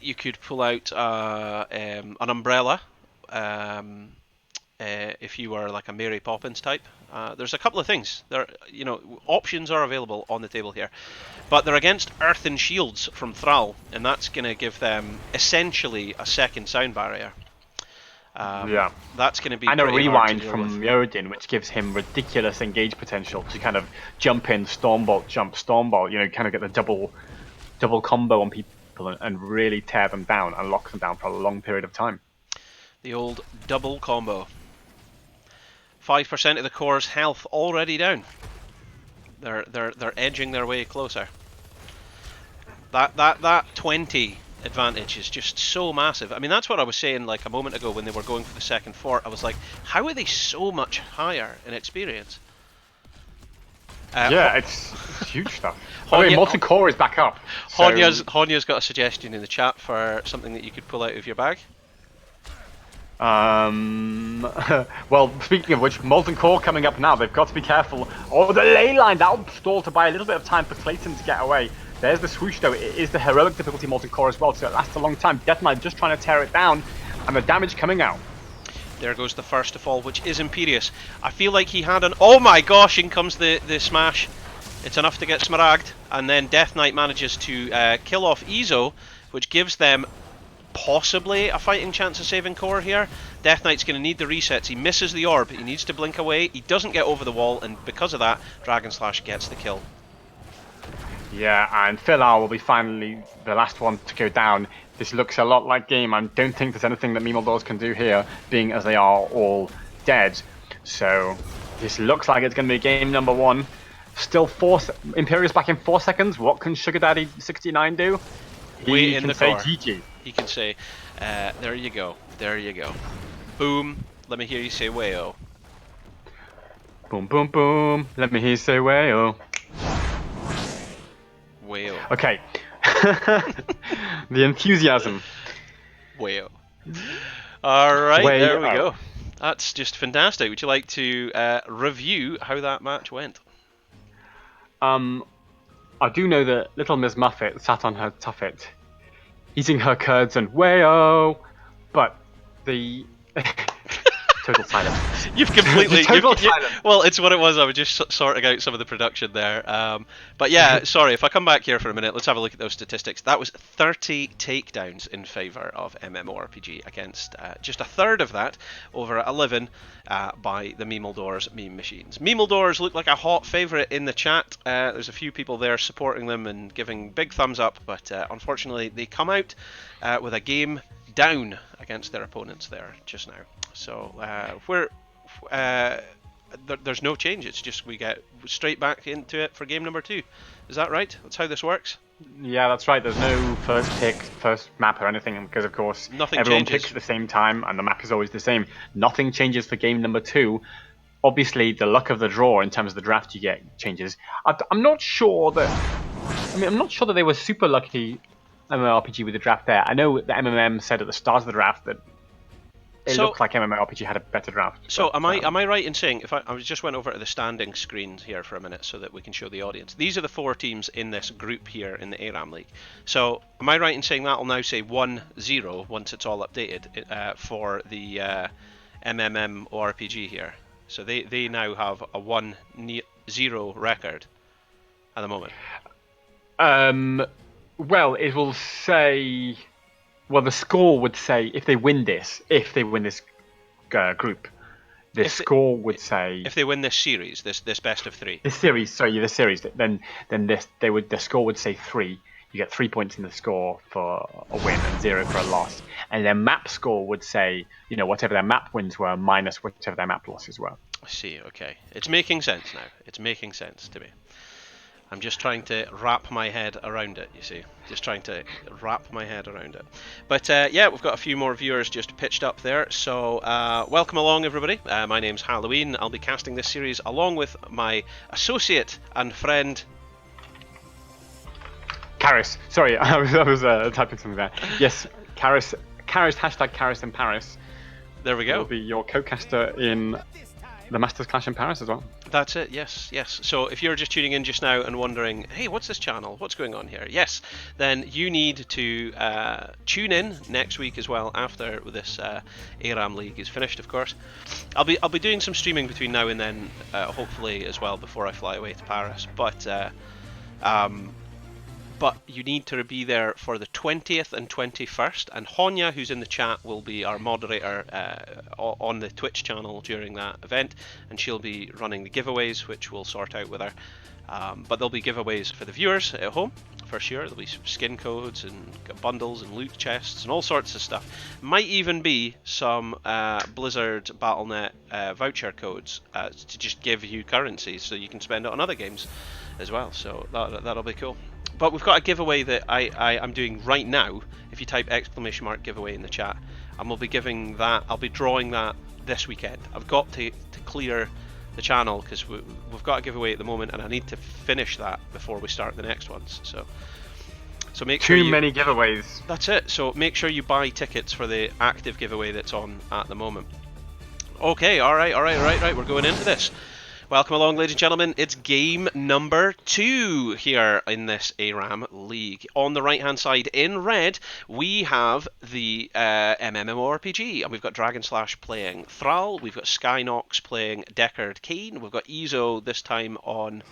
You could pull out an umbrella. If you were like a Mary Poppins type. There's a couple of things. Options are available on the table here. But they're against Earthen Shields from Thrall, and that's going to give them essentially a second sound barrier. Yeah. That's going to be and a rewind from Mjodin, which gives him ridiculous engage potential to kind of jump in, Stormbolt, jump, Stormbolt, kind of get the double combo on people and really tear them down and lock them down for a long period of time. The old double combo. 5% of the core's health already down. They're edging their way closer. That 20 advantage is just so massive. I mean, that's what I was saying like a moment ago when they were going for the second fort. I was like, how are they so much higher in experience? Yeah, it's huge stuff. By the way, Molten Core is back up. So... Honya's got a suggestion in the chat for something that you could pull out of your bag. Well, speaking of which, Molten Core coming up now. They've got to be careful. Oh, the ley line! That'll stall to buy a little bit of time for Clayton to get away. There's the swoosh though. It is the heroic difficulty Molten Core as well, so it lasts a long time. Death Knight just trying to tear it down, and the damage coming out. There goes the first to fall, which is Imperius. I feel like he had an... Oh my gosh, in comes the smash. It's enough to get smaragd, and then Death Knight manages to kill off Ezo, which gives them possibly a fighting chance of saving core here. Death Knight's going to need the resets. He misses the orb. He needs to blink away. He doesn't get over the wall, and because of that, Dragon Slash gets the kill. Yeah, and Philar will be finally the last one to go down. This looks a lot like game. I don't think there's anything that Mimaldors can do here, being as they are all dead. So this looks like it's going to be game number 1. Still Imperius back in 4 seconds. What can Sugar Daddy 69 do? Wait in can the say car. GG. He can say, there you go, there you go. Boom, let me hear you say wayo. Boom, boom, boom. Let me hear you say wayo. Wayo. Okay. The enthusiasm. Wayo. Alright, Wayo. there we go. That's just fantastic. Would you like to review how that match went? I do know that little Miss Muffet sat on her tuffet, eating her curds and wayo, but the total silence. You've completely... silence. Well, it's what it was. I was just sorting out some of the production there. But yeah, sorry, if I come back here for a minute, let's have a look at those statistics. That was 30 takedowns in favour of MMORPG against just a third of that, over 11 by the Mimaldors meme machines. Mimaldors look like a hot favourite in the chat. There's a few people there supporting them and giving big thumbs up, but unfortunately they come out with a game down against their opponents there just now. So there's no change. It's just we get straight back into it for game number 2. Is that right? That's how this works? Yeah, that's right. There's no first pick, first map or anything, because of course everyone picks at the same time and the map is always the same. Nothing changes for game number 2. Obviously, the luck of the draw in terms of the draft you get changes. I'm not sure that. I'm not sure that they were super lucky MMORPG with the draft there. I know the MMM said at the start of the draft that it looked like MMORPG had a better draft. So am I right in saying, if I just went over to the standing screen here for a minute so that we can show the audience. These are the 4 teams in this group here in the ARAM League. So am I right in saying that will now say 1-0 once it's all updated for the MMORPG here? So they now have a 1-0 record at the moment. Well, it will say. Well, the score would say if they win this group, score would say if they win this series, this best of 3. The series, then the score would say 3. You get 3 points in the score for a win and 0 for a loss, and their map score would say whatever their map wins were minus whatever their map losses were. I see. Okay, it's making sense now. It's making sense to me. I'm just trying to wrap my head around it, you see. Just trying to wrap my head around it. But yeah, we've got a few more viewers just pitched up there. So welcome along, everybody. My name's Halloween. I'll be casting this series along with my associate and friend... Karis. Sorry, I was typing something there. Yes, Karis, hashtag Karis in Paris. There we go. Will be your co-caster in the Masters Clash in Paris as well. That's it, yes. So if you're just tuning in just now and wondering, hey, what's this channel? What's going on here? Yes, then you need to tune in next week as well after this ARAM League is finished, of course. I'll be doing some streaming between now and then, hopefully as well before I fly away to Paris. But you need to be there for the 20th and 21st, and Honya, who's in the chat, will be our moderator on the Twitch channel during that event, and she'll be running the giveaways, which we'll sort out with her. But there'll be giveaways for the viewers at home, for sure. There'll be skin codes and bundles and loot chests and all sorts of stuff. Might even be some Blizzard Battle.net voucher codes to just give you currency so you can spend it on other games as well. So that'll be cool. But we've got a giveaway that I'm doing right now. If you type !giveaway in the chat, and we'll be giving that. I'll be drawing that this weekend. I've got to clear the channel because we've got a giveaway at the moment, and I need to finish that before we start the next ones. So make sure Too many giveaways. That's it. So make sure you buy tickets for the active giveaway that's on at the moment. Okay, all right. We're going into this. Welcome along, ladies and gentlemen. It's game number 2 here in this ARAM League. On the right-hand side, in red, we have the MMORPG, and we've got Dragon Slash playing Thrall, we've got Skynox playing Deckard Cain, we've got Izo this time on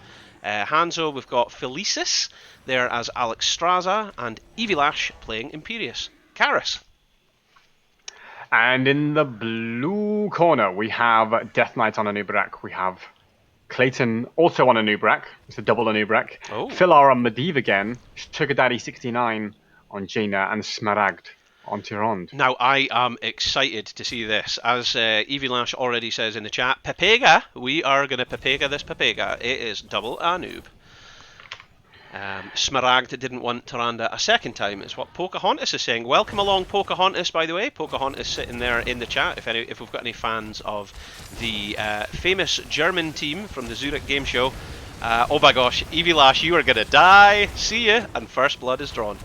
Hanzo, we've got Felicis there as Alex Straza, and Evilash playing Imperius. Karis. And in the blue corner, we have Death Knight on Anubrak. We have Clayton also on Anubrak. It's a double Anubrak. Oh. Philar on Medivh again. Sugar Daddy 69 on Jaina, and Smaragd on Tyrande. Now, I am excited to see this. As Evilash already says in the chat, Pepega, we are going to Pepega this Pepega. It is double Anub. Smaragd didn't want Tyrande a second time, is what Pocahontas is saying. Welcome along, Pocahontas, by the way. Pocahontas sitting there in the chat, if we've got any fans of the famous German team from the Zurich game show. Oh my gosh, Evilash, you are going to die. See ya. And first blood is drawn.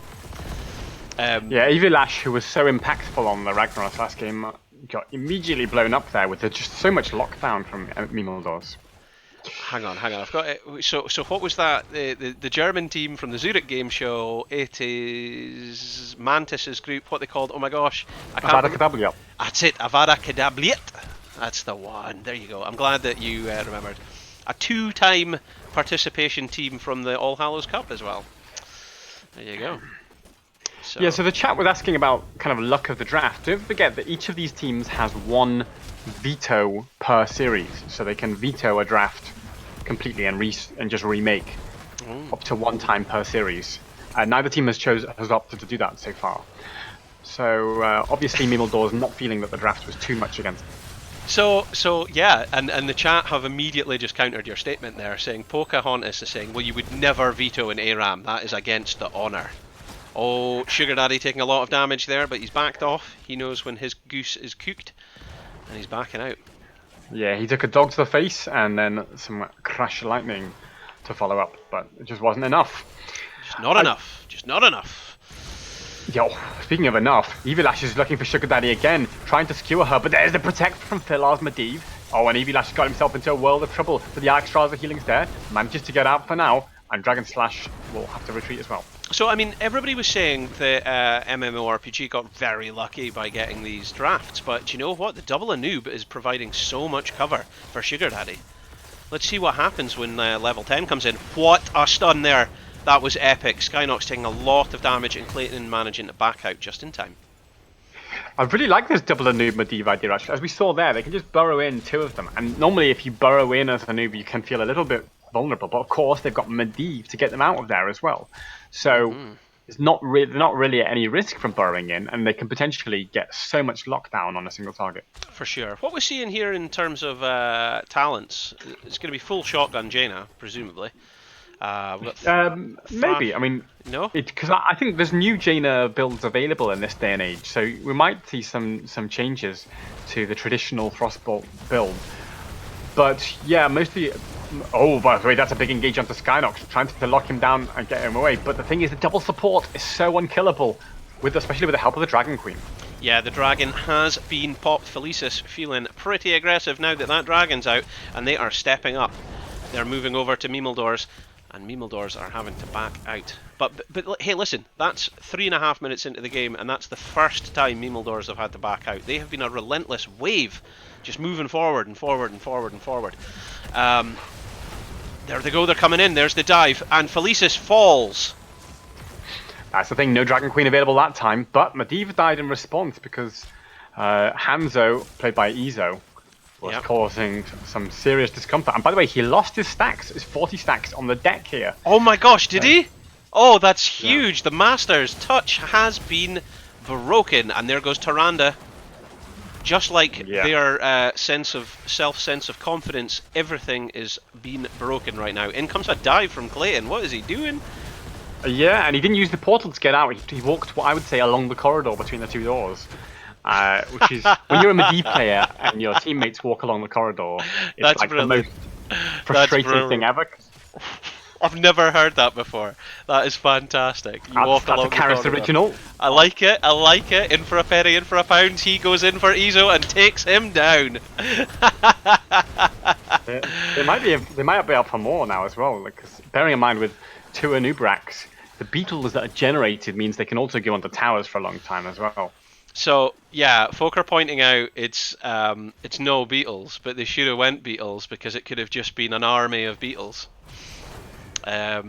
Yeah, Evilash, who was so impactful on the Ragnaros last game, got immediately blown up there with just so much lockdown from Mimildors. Hang on. I've got it. So what was that? The German team from the Zurich game show. It is Mantis's group. What they called? Oh my gosh! I can't Avada Kedavra. That's it. Avada Kedavra. That's the one. There you go. I'm glad that you remembered. A 2-time participation team from the All Hallows Cup as well. There you go. So the chat was asking about kind of luck of the draft. Don't forget that each of these teams has one veto per series, so they can veto a draft completely and just remake up to one time per series. Neither team has opted to do that so far. So obviously Mimildor's not feeling that the draft was too much against them. So yeah, and the chat have immediately just countered your statement there, saying Pocahontas is saying, well, you would never veto an ARAM. That is against the honour. Oh, Sugar Daddy taking a lot of damage there, but he's backed off. He knows when his goose is cooked, and he's backing out. Yeah, he took a dog to the face and then some crash lightning to follow up, but it just wasn't enough. Just not enough. Yo, speaking of enough, Evilash is looking for Sugar Daddy again, trying to skewer her, but there's the protect from Philar's Medivh. Oh, and Evilash got himself into a world of trouble, but the Alex Straza healing's there, manages to get out for now, and Dragon Slash will have to retreat as well. So, I mean, everybody was saying that MMORPG got very lucky by getting these drafts, but you know what? The double Anub is providing so much cover for Sugar Daddy. Let's see what happens when level 10 comes in. What a stun there! That was epic. Skynox taking a lot of damage and Clayton managing to back out just in time. I really like this double Anub Medivh idea, actually. As we saw there, they can just burrow in two of them, and normally if you burrow in as Anub, you can feel a little bit vulnerable, but of course they've got Medivh to get them out of there as well. So it's not really at any risk from burrowing in, and they can potentially get so much lockdown on a single target. For sure. What we're seeing here in terms of talents, it's going to be full shotgun Jaina, presumably. We've got maybe. I mean, no, because I think there's new Jaina builds available in this day and age, so we might see some changes to the traditional Frostbolt build. But yeah, mostly. Oh, by the way, that's a big engage onto Skynox, trying to lock him down and get him away. But the thing is, the double support is so unkillable, especially with the help of the Dragon Queen. Yeah, the dragon has been popped. Felicis feeling pretty aggressive now that that dragon's out, and they are stepping up. They're moving over to Mimildors, and Mimildors are having to back out. But hey, listen, that's 3.5 minutes into the game, and that's the first time Mimildors have had to back out. They have been a relentless wave, just moving forward and forward and forward and forward. There they go, they're coming in, there's the dive, and Felicis falls. That's the thing, no Dragon Queen available that time, but Medivh died in response because Hanzo, played by Izo, was causing some serious discomfort. And by the way, he lost his stacks, his 40 stacks on the deck here. Oh my gosh, did he? Oh, that's huge. Yeah. The Master's touch has been broken, and there goes Tyrande. Just like their sense of confidence, everything is being broken right now. In comes a dive from Clayton. What is he doing? Yeah, and he didn't use the portal to get out. He walked, what I would say, along the corridor between the two doors. Which is, when you're a Medivh player and your teammates walk along the corridor, it's like the most frustrating thing ever. I've never heard that before. That is fantastic. You walk That's a along the Karis corridor. original. I like it. I like it. In for a penny, in for a pound. He goes in for Izo and takes him down. They might be up for more now as well. Because bearing in mind with two Anubraks, the beetles that are generated means they can also go onto towers for a long time as well. So yeah, folk are pointing out it's no beetles, but they should have went beetles because it could have just been an army of beetles. Yeah,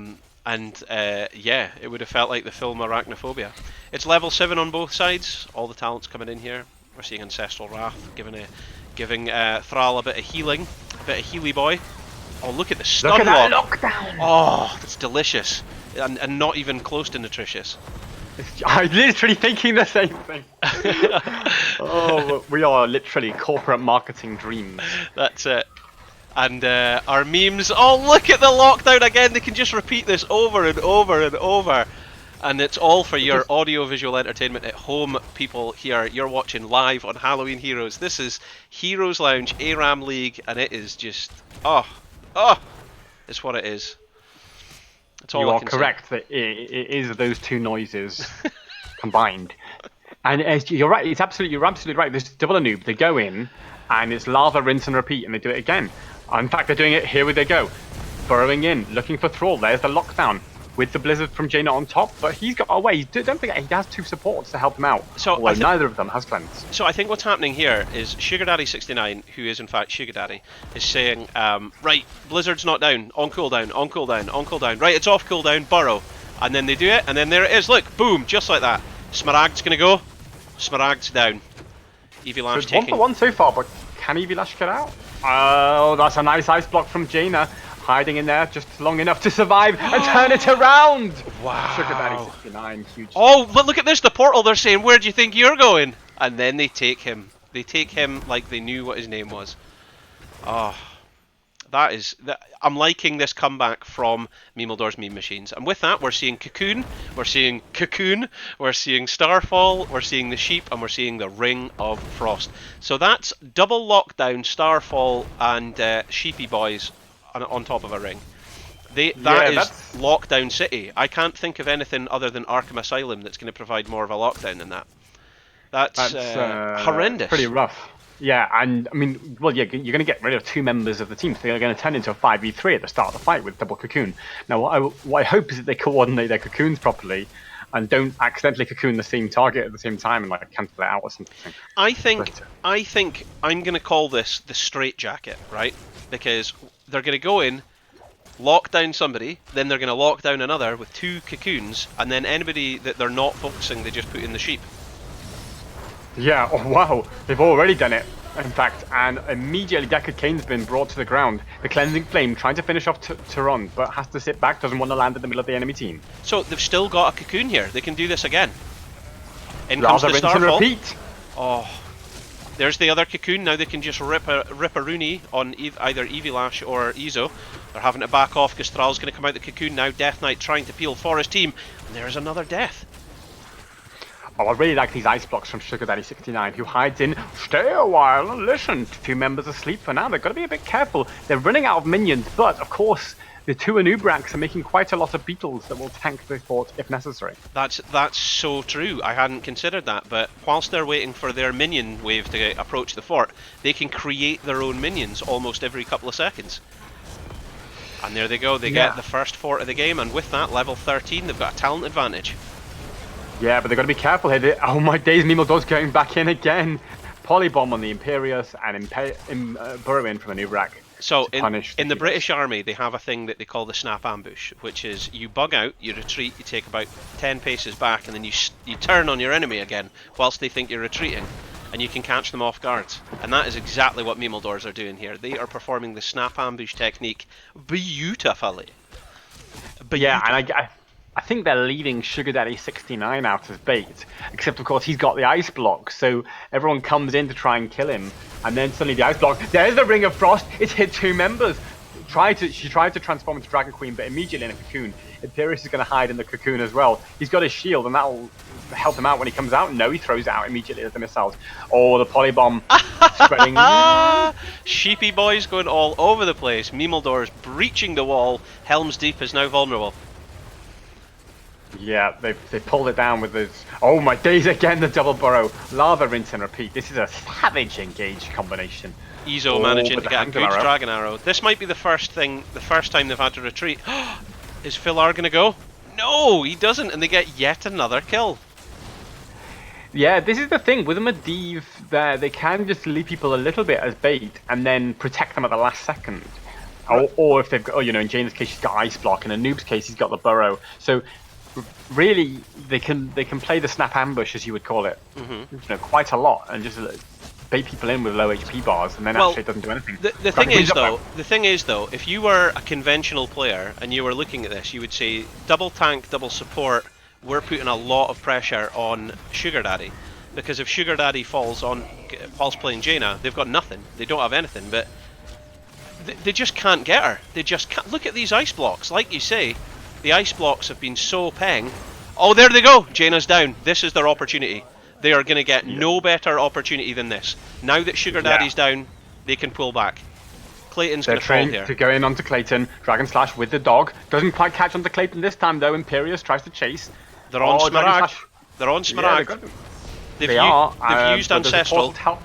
it would have felt like the film Arachnophobia. It's level 7 on both sides. All the talents coming in here. We're seeing Ancestral Wrath giving Thrall a bit of healing, a bit of Healy boy. Oh, look at the stun Look at that lock. lockdown! Oh, that's delicious, and not even close to nutritious. I'm literally thinking the same thing. Oh, we are literally corporate marketing dreams. That's it. And our memes. Oh, look at the lockdown again. They can just repeat this over and over and over. And it's all for your audio-visual entertainment at home, people here. You're watching live on Halloween Heroes. This is Heroes Lounge ARAM League, and it is just it's what it is. That's all You I are can correct that it is those two noises combined. And you're right, you're absolutely right. There's double a noob. They go in, and it's lava, rinse, and repeat, and they do it again. In fact, they're doing it. Here they go, burrowing in, looking for Thrall. There's the lockdown with the blizzard from Jaina on top, but he's got away. Don't forget, he has two supports to help him out. So neither of them has cleanse. So I think what's happening here is Sugar Daddy 69, who is in fact Sugar Daddy, is saying, right, Blizzard's not down, on cooldown, on cooldown, on cooldown. Right, it's off cooldown, burrow. And then they do it, and then there it is. Look, boom, just like that. Smaragd's gonna go. Smaragd's down. Evilash So 1-for-1 so far, but can Evilash get out? Oh, that's a nice ice block from Jaina. Hiding in there just long enough to survive and turn it around. Wow. Sugar Daddy 69, huge. Oh, but look at this, the portal. They're saying, where do you think you're going? And then they take him. They take him like they knew what his name was. Oh, I'm liking this comeback from Memeldor's Meme Machines. And with that, we're seeing Cocoon, we're seeing Starfall, we're seeing the Sheep, and we're seeing the Ring of Frost. So that's double lockdown, Starfall, and Sheepy Boys on top of a ring. That is Lockdown City. I can't think of anything other than Arkham Asylum that's going to provide more of a lockdown than that. That's horrendous. Pretty rough. Yeah, and I mean, well, yeah, you're going to get rid of two members of the team. So they're going to turn into a 5v3 at the start of the fight with double Cocoon. Now, what I hope is that they coordinate their Cocoons properly and don't accidentally Cocoon the same target at the same time and like cancel it out or something. I think I'm going to call this the straitjacket, right? Because they're going to go in, lock down somebody, then they're going to lock down another with two Cocoons, and then anybody that they're not focusing, they just put in the Sheep. Yeah, oh wow, they've already done it, in fact, and immediately Deckard Cain's been brought to the ground. The Cleansing Flame trying to finish off Tehran, but has to sit back, doesn't want to land in the middle of the enemy team. So they've still got a Cocoon here, they can do this again. In Rather comes the rinse and Starfall. repeat. Oh, there's the other Cocoon, now they can just rip a Rooney on either Evilash or Izo. They're having to back off because Thrall's going to come out the Cocoon now, Death Knight trying to peel for his team, and there's another death. Oh, I really like these ice blocks from Sugar Daddy 69, who hides in, stay a while and listen. Two members asleep for now. They've got to be a bit careful. They're running out of minions, but of course, the two Anubraks are making quite a lot of beetles that will tank the fort if necessary. That's so true. I hadn't considered that, but whilst they're waiting for their minion wave to approach the fort, they can create their own minions almost every couple of seconds. And there they go. They get the first fort of the game, and with that, level 13, they've got a talent advantage. Yeah, but they've got to be careful here. Oh my days, Memeldor's going back in again. Polybomb on the Imperius and burrow in from a Nubrak. So in the British Army, they have a thing that they call the snap ambush, which is you bug out, you retreat, you take about 10 paces back, and then you turn on your enemy again whilst they think you're retreating, and you can catch them off guard. And that is exactly what Memeldors are doing here. They are performing the snap ambush technique beautifully. Yeah, and I think they're leaving Sugar Daddy 69 out as bait, except of course he's got the ice block, so everyone comes in to try and kill him, and then suddenly the ice block, there's the Ring of Frost, it's hit two members. She tried to transform into Dragon Queen, but immediately in a cocoon. Imperius is going to hide in the cocoon as well. He's got his shield, and that'll help him out when he comes out. No, he throws it out immediately as the missiles. Oh, the polybomb. spreading. Sheepy boys going all over the place. Mimeldor's breaching the wall. Helm's Deep is now vulnerable. Yeah, they pulled it down with this. Oh my days again! The double burrow, lava rinse and repeat. This is a savage engage combination. Izo managing with to the get a hand good arrow. dragon arrow. This might be the first time they've had to retreat. Is Philar gonna go? No, he doesn't, and they get yet another kill. Yeah, this is the thing with a Medivh there. They can just leave people a little bit as bait and then protect them at the last second. Or if they've got, in Jane's case, she's got ice block, and in Noob's case, he's got the burrow. So really, they can play the snap ambush, as you would call it, quite a lot, and just bait people in with low HP bars, and then actually it doesn't do anything. The thing is though, if you were a conventional player and you were looking at this, you would say double tank, double support. We're putting a lot of pressure on Sugar Daddy, because if Sugar Daddy falls playing Jaina, they've got nothing. They don't have anything, but they just can't get her. They just can't. Look at these ice blocks. Like you say, the ice blocks have been so peng. Oh, there they go. Jaina's down. This is their opportunity. They are going to get no better opportunity than this. Now that Sugar Daddy's down, they can pull back. Clayton's going to fall here. To go in onto Clayton. Dragon Slash with the dog. Doesn't quite catch onto Clayton this time though. Imperius tries to chase. They're on Smaragd. They're on Smaragd. They are. They've used Ancestral. Help.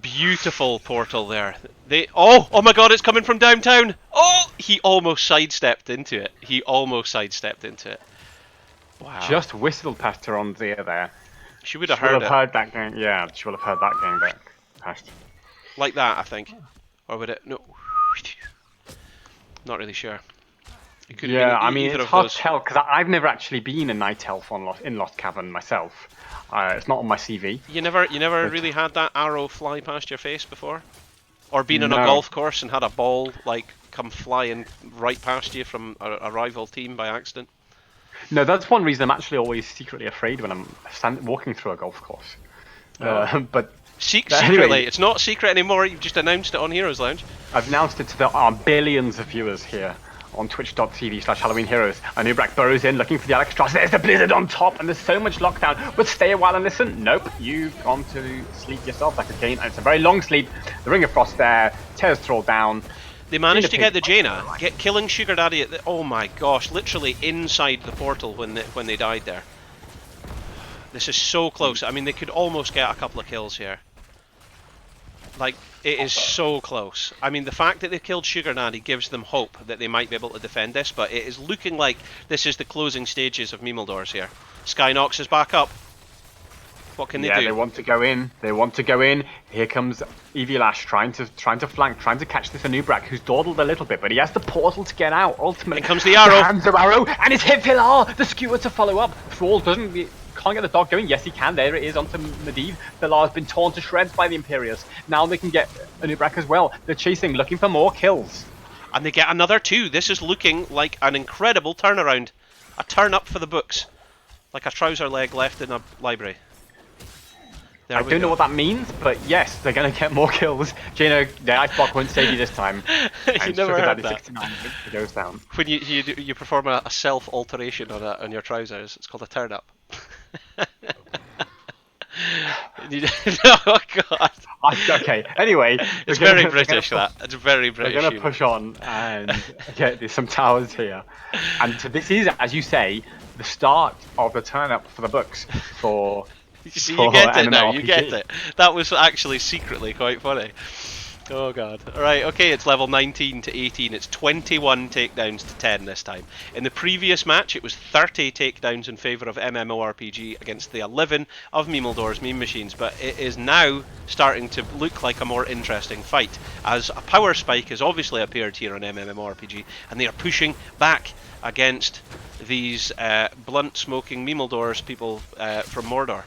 Beautiful portal there. Oh my god, it's coming from downtown. Oh, he almost sidestepped into it. Wow. Just whistled past her on Zia there. She would have heard that game. Yeah, she would have heard that game back. Past. Like that, I think. Or would it? No. Not really sure. It could have been it's hard to tell because I've never actually been a night elf in Lost Cavern myself. It's not on my CV. You never really had that arrow fly past your face before, or been on a golf course and had a ball come flying right past you from a rival team by accident. No, that's one reason I'm actually always secretly afraid when I'm walking through a golf course. But secretly, anyway, it's not secret anymore. You've just announced it on Heroes Lounge. I've announced it to our billions of viewers here on twitch.tv/Halloween Heroes. A new Brack burrows in looking for the Alexstrasza. There's the blizzard on top, and there's so much lockdown. But stay a while and listen. Nope, you've gone to sleep yourself like a Jane, and it's a very long sleep. The Ring of Frost there, tears Thrall down. They managed to get the Jaina, killing Sugar Daddy at oh my gosh, literally inside the portal when they died there. This is so close. I mean, they could almost get a couple of kills here. It is so close. I mean, the fact that they killed Sugar Daddy gives them hope that they might be able to defend this, but it is looking like this is the closing stages of Mimeldor's here. Skynox is back up. What can they do? Yeah, they want to go in. Here comes Evilash trying to flank, trying to catch this Anubrak, who's dawdled a little bit, but he has the portal to get out. Ultimately, here comes the arrow. The hands of arrow, and it's hit Philar. The skewer to follow up. Thrall can't get the dog going. Yes, he can. There it is onto Medivh. Philar's been torn to shreds by the Imperius. Now they can get Anubrak as well. They're chasing, looking for more kills. And they get another 2. This is looking like an incredible turnaround. A turn up for the books. Like a trouser leg left in a library. I don't know what that means, but yes, they're going to get more kills. Jaina, the ice block won't save you this time. You never heard that. 69, it goes down. When you perform a self-alteration on your trousers, it's called a turn up. Oh god. Okay, anyway. It's very British, that. It's very British. We're going to push on and get some towers here. And so this is, as you say, the start of the turn-up for the books for... You see, you get it now, you get it. That was actually secretly quite funny. Oh god. Alright, okay, it's level 19 to 18. It's 21 takedowns to 10 this time. In the previous match, it was 30 takedowns in favour of MMORPG against the 11 of Mimeldor's Meme Machines, but it is now starting to look like a more interesting fight, as a power spike has obviously appeared here on MMORPG, and they are pushing back against these blunt-smoking Mimeldor's people from Mordor.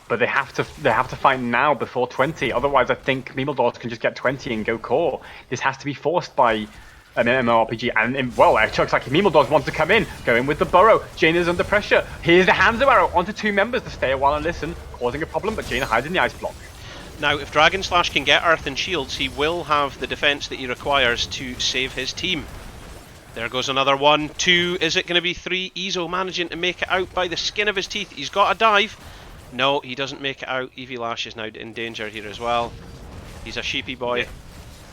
But they have to fight now before 20. Otherwise, I think Mimeldor's can just get 20 and go core. This has to be forced by an MMORPG. And it looks like Mimeldor's wants to come in. Go in with the burrow. Jaina's under pressure. Here's the hands of arrow onto 2 members to stay a while and listen, causing a problem. But Jaina hides in the ice block. Now, if Dragon Slash can get Earth and Shields, he will have the defense that he requires to save his team. There goes another 1, 2. Is it going to be 3? Izo managing to make it out by the skin of his teeth. He's got a dive. No, he doesn't make it out. Eevee Lash is now in danger here as well. He's a sheepy boy. Yeah.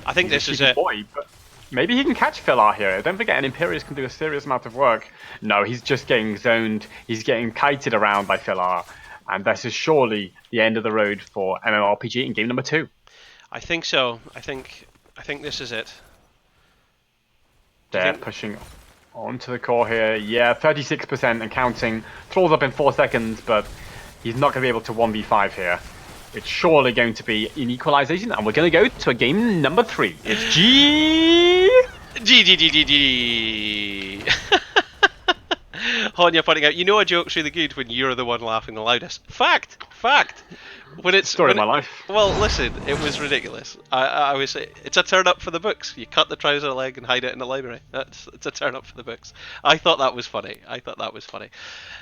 I think He's a this is cheeky it. boy, but maybe he can catch Philar here. Don't forget, an Imperius can do a serious amount of work. No, he's just getting zoned. He's getting kited around by Philar. And this is surely the end of the road for MMORPG in game number 2. I think so. I think this is it. Do you They're think? pushing onto the core here. Yeah, 36% and counting. Throws up in 4 seconds, but he's not going to be able to 1v5 here. It's surely going to be an equalization, and we're going to go to a game number 3. It's G. G. Honya pointing out, you know a joke's really good when you're the one laughing the loudest. Fact. When it's Story of my life. Well, listen, it was ridiculous. I always say it's a turn up for the books. You cut the trouser leg and hide it in the library. It's a turn up for the books. I thought that was funny.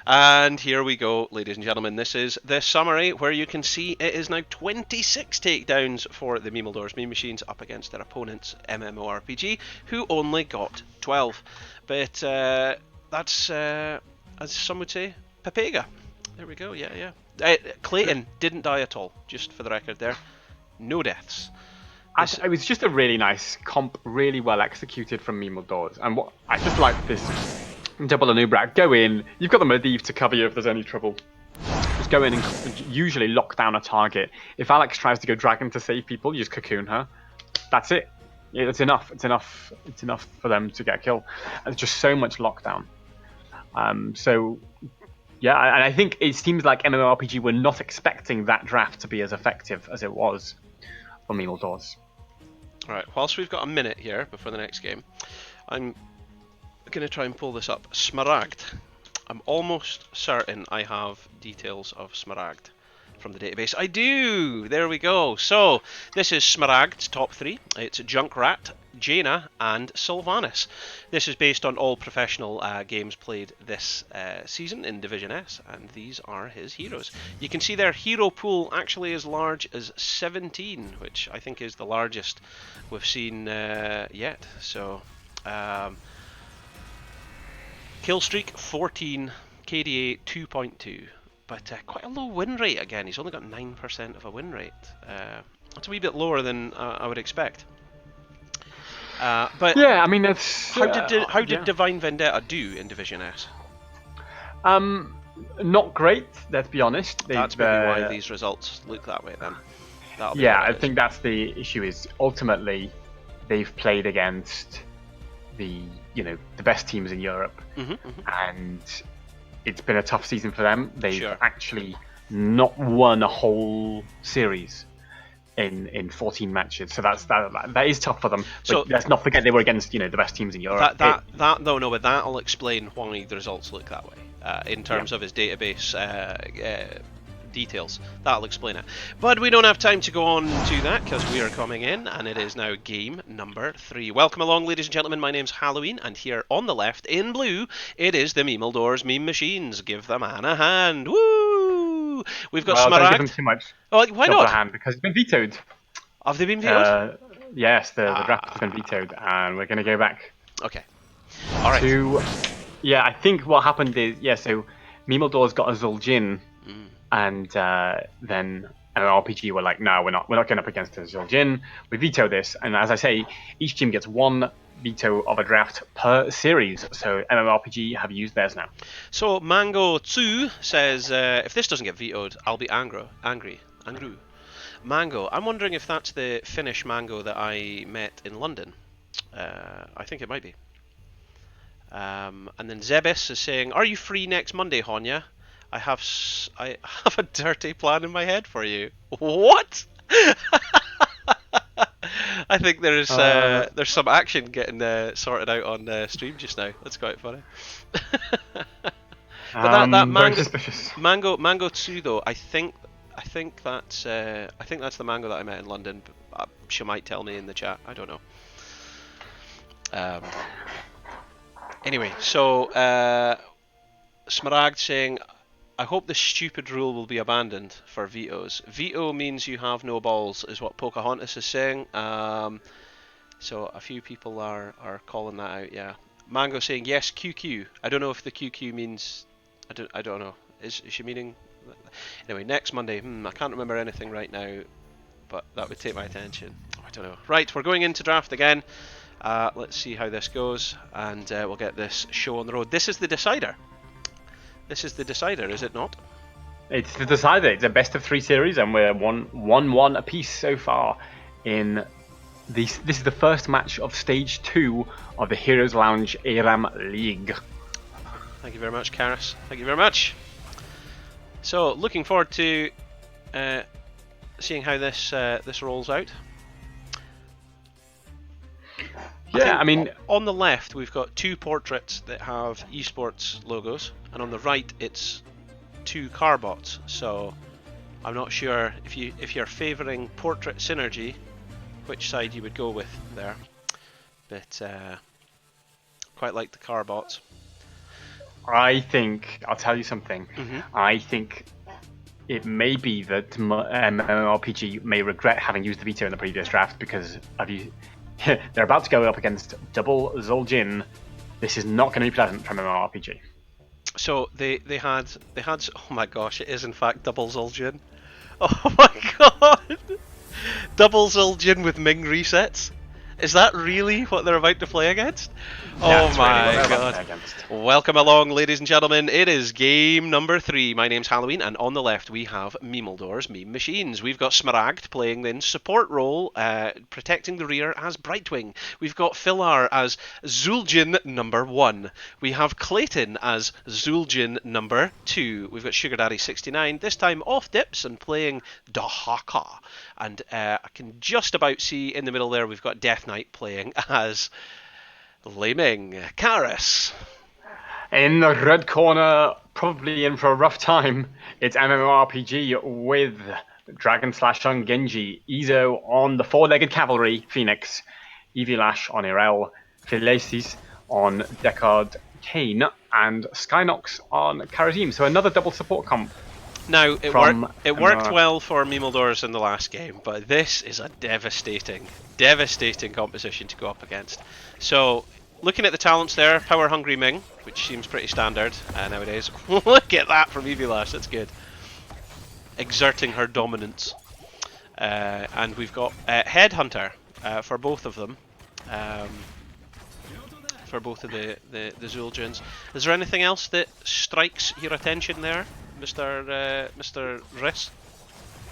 And here we go, ladies and gentlemen. This is the summary where you can see it is now 26 takedowns for the Memeldors Meme Machines up against their opponents MMORPG, who only got 12. But that's as some would say, Pepega. There we go. Yeah. Clayton didn't die at all, just for the record there. No deaths. It was just a really nice comp, really well executed from Memeldors. And what I just like this double Anubrak. Go in, you've got the Medivh to cover you if there's any trouble. Just go in and usually lock down a target. If Alex tries to go Dragon to save people, you just cocoon her. That's it. Yeah, it's enough. It's enough for them to get a kill. And it's just so much lockdown. Yeah, and I think it seems like MMORPG were not expecting that draft to be as effective as it was for Memeldors. Alright, whilst we've got a minute here before the next game, I'm going to try and pull this up. Smaragd. I'm almost certain I have details of Smaragd from the database. I do! There we go. So, this is Smaragd's top 3. It's Junkrat, Jaina, and Sylvanas. This is based on all professional games played this season in Division S, and these are his heroes. You can see their hero pool actually as large as 17, which I think is the largest we've seen yet. So, kill streak 14, KDA 2.2. But quite a low win rate again. He's only got 9% of a win rate. That's a wee bit lower than I would expect. But yeah, I mean, it's how did Divine Vendetta do in Division S? Not great. Let's be honest. That's maybe why these results look that way. Then. I think that's the issue. Is ultimately they've played against the best teams in Europe, and it's been a tough season for them. They've actually not won a whole series in 14 matches, so that is tough for them. But so let's not forget they were against the best teams in Europe. But that'll explain why the results look that way in terms of his database details. That'll explain it. But we don't have time to go on to that because we are coming in, and it is now game number 3. Welcome along, ladies and gentlemen. My name's Halloween, and here on the left in blue, it is the Memeldors Meme Machines. Give the man a hand. Woo! We've got Smaragd. Don't give them too much. Oh, why not? A hand because it's been vetoed. Have they been vetoed? Yes, the draft has been vetoed, and we're going to go back. Okay. All right. I think what happened is so Memeldors got a Zul'jin. And then RPG were like, no, we're not going up against the Zul'jin. We veto this. And as I say, each team gets 1 veto of a draft per series. So MMORPG have used theirs now. So Mango Tsu says, if this doesn't get vetoed, I'll be angry. Mango, I'm wondering if that's the Finnish Mango that I met in London. I think it might be. And then Zebis is saying, are you free next Monday, Honya? I have a dirty plan in my head for you. What? I think there's some action getting sorted out on stream just now. That's quite funny. But that Mango Tsu though, I think that's the Mango that I met in London. She might tell me in the chat. I don't know. Anyway, so Smaragd saying, I hope this stupid rule will be abandoned for vetoes. Veto means you have no balls, is what Pocahontas is saying. So a few people are calling that out, yeah. Mango saying, yes, QQ. I don't know if the QQ means... I don't know. Is she meaning... Anyway, next Monday, I can't remember anything right now, but that would take my attention. I don't know. Right, we're going into draft again. Let's see how this goes, and we'll get this show on the road. This is the decider. This is the decider, is it not? It's the decider. It's a best of 3 series, and we're 1-1 apiece so far. In this is the first match of Stage 2 of the Heroes Lounge ARAM League. Thank you very much, Karis. Thank you very much. So, looking forward to seeing how this rolls out. Yeah, I mean, on the left we've got 2 portraits that have esports logos, and on the right it's 2 car bots. So I'm not sure if you're favouring portrait synergy, which side you would go with there. But quite like the car bots. I think I'll tell you something. I think it may be that MMORPG may regret having used the veto in the previous draft, because they're about to go up against double Zul'jin. This is not going to be pleasant from MMORPG. So they had oh my gosh, it is in fact double Zul'jin. Oh my god, double Zul'jin with Ming resets. Is that really what they're about to play against? That's oh my really god. Welcome along, ladies and gentlemen. It is game number 3. My name's Halloween, and on the left we have Memeldor's Meme Machines. We've got Smaragd playing in support role, protecting the rear as Brightwing. We've got Filar as Zul'jin number 1. We have Clayton as Zul'jin number 2. We've got Sugar Daddy 69, this time off dips and playing Dahaka. And I can just about see in the middle there we've got Death Knight playing as Laming. Karis. In the red corner, probably in for a rough time, it's MMORPG with Dragon Slash on Genji, Izo on the 4-legged cavalry, Phoenix, Evilash on Irel, Philesis on Deckard Kane, and Skynox on Karazim. So another double support comp. Now, it worked well for Memeldor's in the last game, but this is a devastating composition to go up against. So, looking at the talents there, Power Hungry Ming, which seems pretty standard nowadays. Look at that from Evilash, that's good. Exerting her dominance. And we've got Headhunter for both of them. For both of the Zul'jins. Is there anything else that strikes your attention there, Mr. Riss?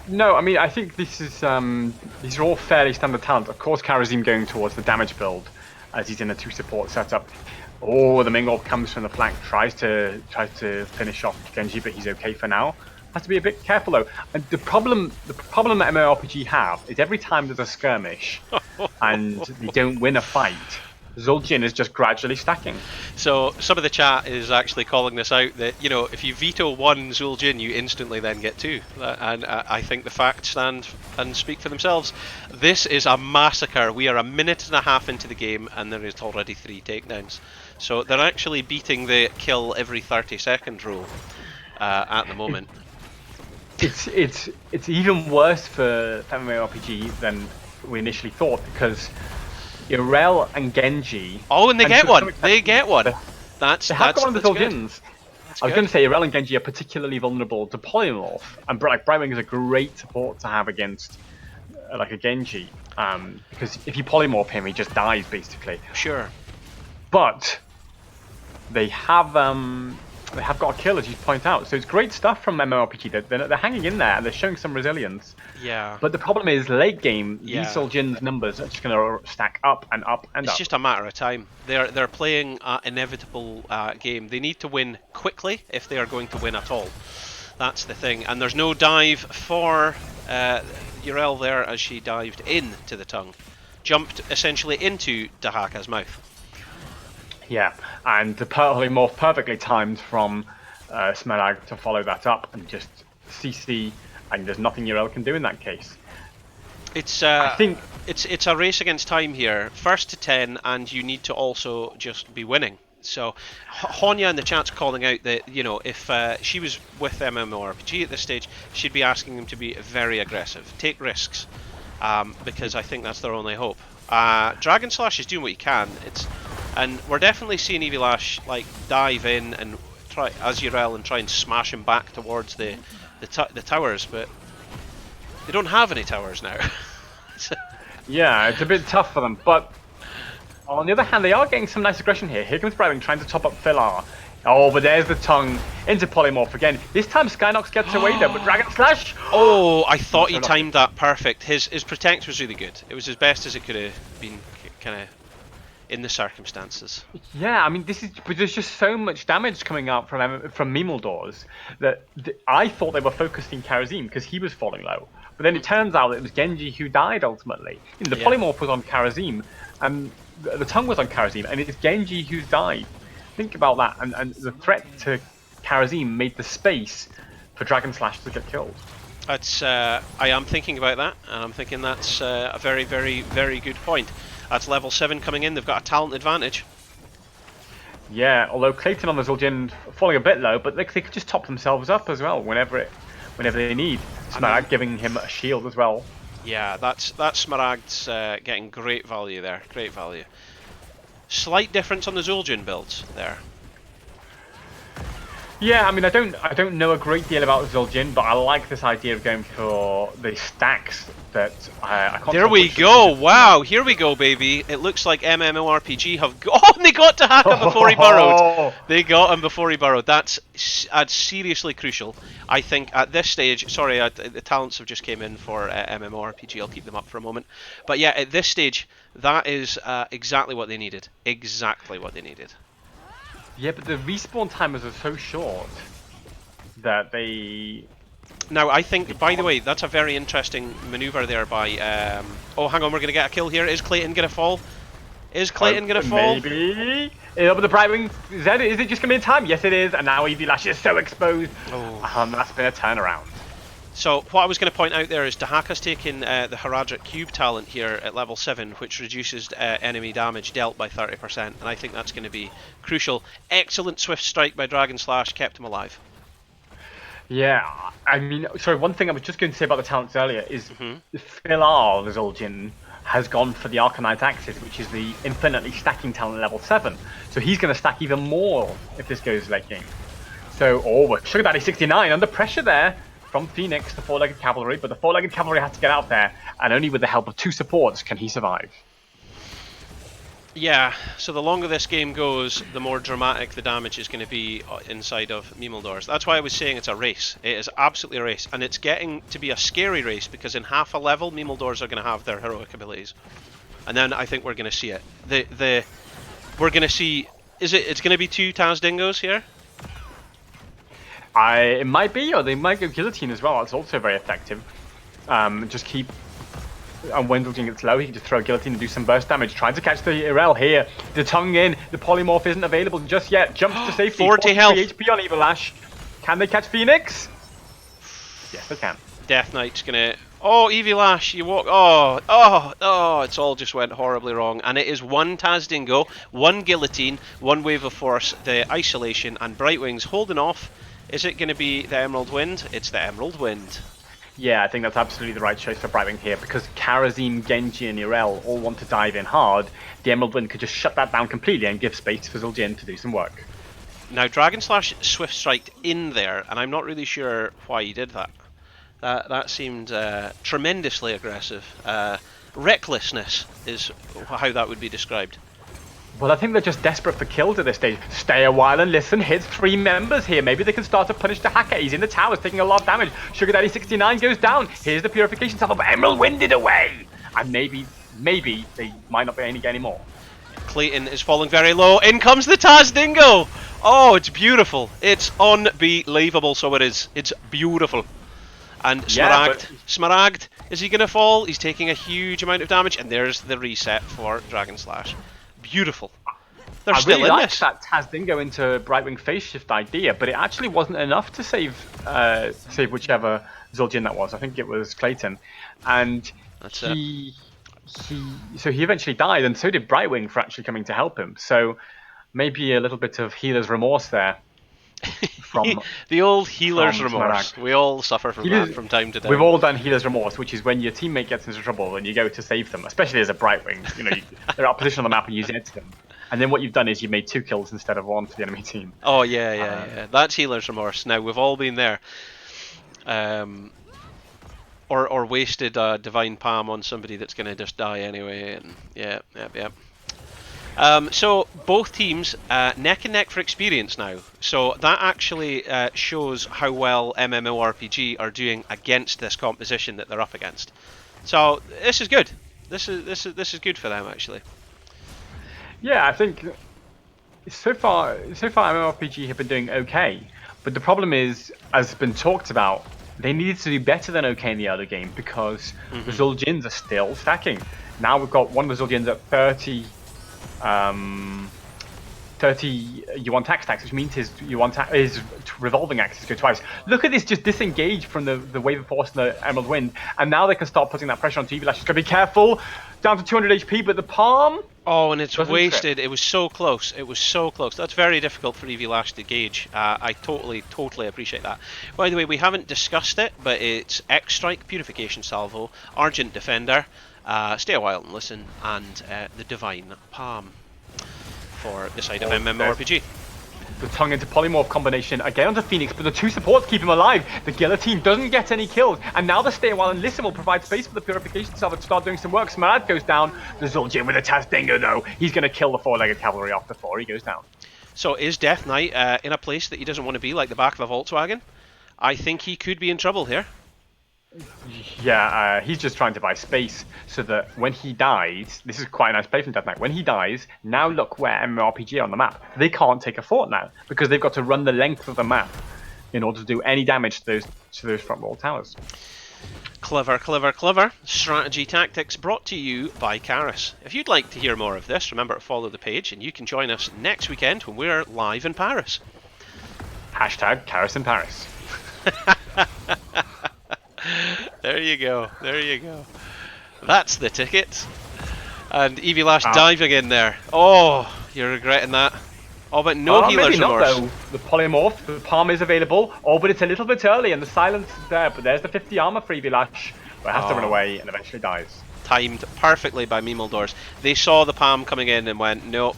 No, I mean, I think this is these are all fairly standard talents. Of course, Karazim going towards the damage build, as he's in a 2 support setup. Oh, the Mingorb comes from the flank, tries to finish off Genji, but he's okay for now. Has to be a bit careful though. And the problem that MMORPG have is every time there's a skirmish and they don't win a fight, Zul'jin is just gradually stacking. So some of the chat is actually calling this out, that if you veto 1 Zul'jin, you instantly then get 2, and I think the facts stand and speak for themselves. This is a massacre. We are a minute and a half into the game, and there is already 3 takedowns. So they're actually beating the kill every 30-second rule at the moment. It's even worse for MMORPG than we initially thought, because Irel and Genji. Oh, and they get one. They get one. They have got one of the Zul'jins. I was going to say Irel and Genji are particularly vulnerable to polymorph, and Brightwing is a great support to have against like a Genji, because if you polymorph him, he just dies basically. Sure. But they have got a kill, as you point out. So it's great stuff from MMORPG. They're hanging in there and they're showing some resilience. Yeah. But the problem is, late game, these Zul'jin's numbers are just going to stack up and up and up. It's just a matter of time. They're playing an inevitable game. They need to win quickly if they are going to win at all. That's the thing. And there's no dive for Urel there, as she dived into the tongue. Jumped essentially into Dahaka's mouth. Yeah, and the polymorph perfectly timed from Smaragd to follow that up and just CC, and there's nothing Urel can do in that case. I think it's a race against time here. First to 10, and you need to also just be winning. So Honya in the chat's calling out that, if she was with MMORPG at this stage, she'd be asking them to be very aggressive, take risks, because I think that's their only hope. Dragon Slash is doing what he can. And we're definitely seeing Evilash dive in and try Azurel and try and smash him back towards the the towers, but they don't have any towers now. Yeah, it's a bit tough for them, but on the other hand, they are getting some nice aggression here. Here comes Brightwing trying to top up Philar. Oh, but there's the tongue into Polymorph again. This time Skynox gets away though, but Dragon Slash... Oh, I thought he timed that perfect. His Protect was really good. It was as best as it could have been, kind of, in the circumstances. Yeah, I mean, but there's just so much damage coming out from Mimildors that I thought they were focusing Karazim because he was falling low. But then it turns out it was Genji who died ultimately. You know, the Polymorph was on Karazim, and the tongue was on Karazim, and it's Genji who's died. Think about that, and the threat to Karazim made the space for Dragon Slash to get killed. That's I am thinking about that, and I'm thinking that's a very, very, very good point. That's level 7 coming in. They've got a talent advantage. Yeah, although Clayton on the Zul'jin falling a bit low, but they could just top themselves up as well whenever they need. Smaragd giving him a shield as well. Yeah, that's Smaragd's getting great value there. Great value. Slight difference on the Zul'jin builds there. Yeah, I mean, I don't know a great deal about Zul'jin, but I like this idea of going for the stacks that I can't. There we go! Wow, here we go, baby. It looks like MMORPG have. Oh, and they got to hack him before he burrowed. They got him before he burrowed. That's seriously crucial. I think at this stage. Sorry, the talents have just came in for MMORPG. I'll keep them up for a moment. But yeah, at this stage, that is exactly what they needed. Exactly what they needed. Yeah, but the respawn timers are so short that they... Now, I think, by the way, that's a very interesting maneuver there by... Oh, hang on, we're going to get a kill here. Is Clayton going to fall? Is Clayton going to fall? Maybe. But the Brightwing, is it just going to be in time? Yes, it is. And now Eevee Lash is so exposed. Oh. That's been a turnaround. So what I was going to point out there is Dahaka's taken the Haradric Cube talent here at level 7, which reduces enemy damage dealt by 30%, and I think that's going to be crucial. Excellent Swift Strike by Dragon Slash, kept him alive. Yeah, I mean, sorry, one thing I was just going to say about the talents earlier is Philar, the Zul'jin, has gone for the Arcanite Axis, which is the infinitely stacking talent at level 7. So he's going to stack even more if this goes late game. So, Sugar Daddy 69 under pressure there. From Phoenix, the four-legged cavalry, but the four-legged cavalry has to get out there, and only with the help of 2 supports can he survive. Yeah, so the longer this game goes, the more dramatic the damage is going to be inside of Mimildors. That's why I was saying it's a race. It is absolutely a race, and it's getting to be a scary race, because in half a level, Mimildors are going to have their heroic abilities. And then I think we're going to see it. We're going to see... It's going to be 2 Taz Dingos here? It might be, or they might go Guillotine as well. It's also very effective. Just keep... And when Zul'jin gets low, he can just throw a Guillotine and do some burst damage. Trying to catch the Irel here. The tongue in. The Polymorph isn't available just yet. Jumps to safety. 40 health. HP on Eevee Lash. Can they catch Phoenix? Yes, they can. Death Knight's gonna... Oh, Eevee Lash, you walk... Oh, it's all just went horribly wrong. And it is 1 Taz Dingo, 1 Guillotine, 1 Wave of Force, the Isolation, and Brightwing's holding off. Is it going to be the Emerald Wind? It's the Emerald Wind. Yeah, I think that's absolutely the right choice for Brightwing here, because Karazim, Genji, and Irel all want to dive in hard. The Emerald Wind could just shut that down completely and give space for Zul'jin to do some work. Now, Dragon Slash Swift Striked in there, and I'm not really sure why he did that. That seemed tremendously aggressive. Recklessness is how that would be described. Well, I think they're just desperate for kills at this stage. Stay a while and listen. Hits 3 members here. Maybe they can start to punish the hacker. He's in the towers, taking a lot of damage. Sugar Daddy 69 goes down. Here's the Purification Salvo, but Emerald Winded away. And maybe they might not be able to get any more. Clayton is falling very low. In comes the Taz Dingo. Oh, it's beautiful. It's unbelievable. So it is. It's beautiful. And Smaragd, is he going to fall? He's taking a huge amount of damage, and there's the reset for Dragon Slash. Beautiful. They're still really in like this. That Taz Dingo into Brightwing phase shift idea, but it actually wasn't enough to save whichever Zul'jin that was. I think it was Clayton, and he eventually died, and so did Brightwing for actually coming to help him. So maybe a little bit of healer's remorse there. From the old healer's remorse. We all suffer from that from time to time. We've all done healer's remorse, which is when your teammate gets into trouble and you go to save them, especially as a Brightwing. You know, they're out of position on the map and you zed them. And then what you've done is you've made 2 kills instead of 1 for the enemy team. Oh, yeah. That's healer's remorse. Now, we've all been there. Or wasted a divine palm on somebody that's going to just die anyway. And yeah. So both teams neck and neck for experience now. So that actually shows how well MMORPG are doing against this composition that they're up against. So this is good. This is good for them actually. Yeah, I think so far MMORPG have been doing okay, but the problem is, as has been talked about, they needed to do better than okay in the other game because the Zul'jins are still stacking. Now we've got one of the Zul'jins at 30 yuan tax stacks, which means his revolving axes go twice. Look at this, just disengage from the wave of force and the emerald wind, and now they can start putting that pressure on TV Lash. Just gotta be careful. Down to 200 HP, but the palm. Oh, and it's wasted. It was so close. It was so close. That's very difficult for Eevee Lash to gauge. I totally appreciate that. By the way, we haven't discussed it, but it's X Strike, Purification Salvo, Argent Defender, Stay a While and Listen, and the Divine Palm for the side of MMORPG. The tongue into polymorph combination again onto Phoenix, but the two supports keep him alive. The guillotine doesn't get any kills, and now the Stay a While and Listen will provide space for the Purification Salvo to start doing some work. Smarad goes down. The Zul'jin with a Tazdingo though. He's going to kill the four-legged cavalry off before he goes down. So is Death Knight in a place that he doesn't want to be, like the back of a Volkswagen? I think he could be in trouble here. Yeah, he's just trying to buy space so that when he dies, this is quite a nice play from Death Knight. When he dies, now look where MMORPG are on the map. They can't take a fort now because they've got to run the length of the map in order to do any damage to those front wall towers. Clever. Strategy Tactics brought to you by Karis. If you'd like to hear more of this, remember to follow the page, and you can join us next weekend when we're live in Paris. Hashtag Karis in Paris. There you go. That's the ticket. And Eevee Lash diving in there. Oh, you're regretting that. Oh, but no healer's remorse. Maybe not, though. The polymorph, the palm is available. Oh, but it's a little bit early, and the silence is there. But there's the 50 armor for Eevee Lash. But has to run away and eventually dies. Timed perfectly by Memeldors. They saw the palm coming in and went, no.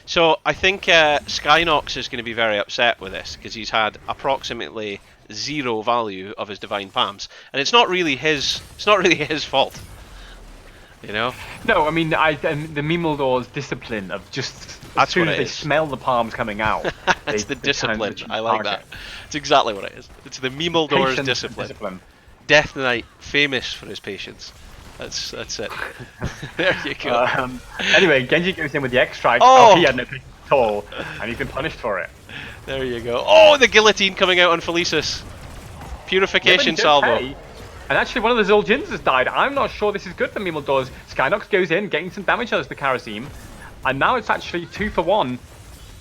So I think Skynox is going to be very upset with this because he's had approximately 0 value of his divine palms, and it's not really his fault, you know. No, I mean, the Memeldor's discipline of just as soon as they smell the palms coming out, it's the discipline. I like that. It's exactly what it is. It's the Memeldor's discipline. Death Knight, famous for his patience. That's it. There you go. Anyway, Genji goes in with the X Strike. Oh, he had no patience at all, and he's been punished for it. There you go. Oh, the guillotine coming out on Felicis. Purification Salvo. And actually, one of the Zul'jins has died. I'm not sure this is good for Memeldors. Skynox goes in, getting some damage as the Karasim. And now it's actually 2 for 1.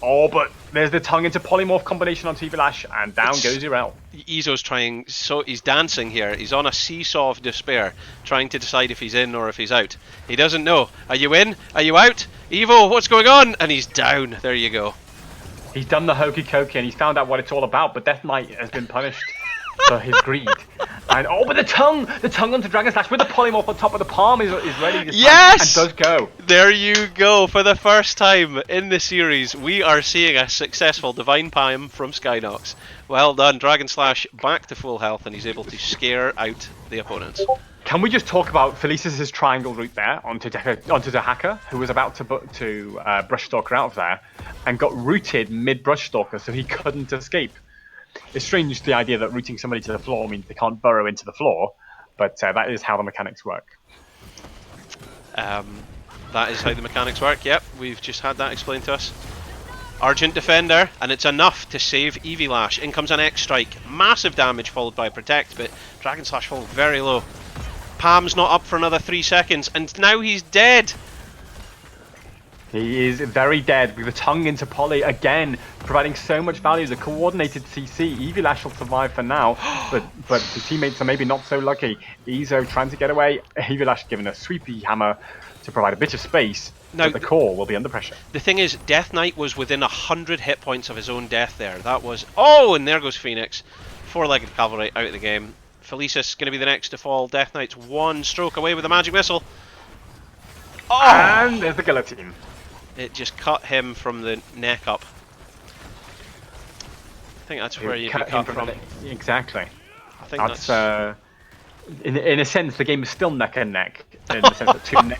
Oh, but there's the tongue into polymorph combination on Eevee Lash, and down goes Urel. Izo's trying, so he's dancing here. He's on a seesaw of despair, trying to decide if he's in or if he's out. He doesn't know. Are you in? Are you out? Evo, what's going on? And he's down. There you go. He's done the hokey cokey and he's found out what it's all about, but Death Knight has been punished for his greed. And but the tongue onto Dragon Slash with the polymorph on top of the palm is ready to yes! And does go. There you go. For the first time in the series, we are seeing a successful Divine Palm from Skynox. Well done. Dragon Slash back to full health, and he's able to scare out the opponents. Can we just talk about Felicis' triangle route there onto the hacker, who was about to Brushstalker out of there, and got rooted mid-Brushstalker, so he couldn't escape. It's strange, the idea that rooting somebody to the floor means they can't burrow into the floor, but that is how the mechanics work. That is how the mechanics work, yep. We've just had that explained to us. Argent Defender, and it's enough to save Eevee Lash. In comes an X Strike. Massive damage followed by Protect, but Dragon Slash falls very low. Palm's not up for another 3 seconds, and now he's dead. He is very dead with the tongue into Poly again, providing so much value. The coordinated CC. Eevee Lash will survive for now, but the teammates are maybe not so lucky. Izo trying to get away. Eevee Lash given a sweepy hammer to provide a bit of space. Now, but the core will be under pressure. The thing is, Death Knight was within 100 hit points of his own death there. That was... Oh, and there goes Phoenix. Four-legged cavalry out of the game. Felicis going to be the next to fall. Death Knight's one stroke away with a magic missile. Oh! And there's the guillotine. It just cut him from the neck up. I think that's where you'd be cut from. Exactly. I think That's that's. in a sense the game is still neck and neck in the sense that two neck.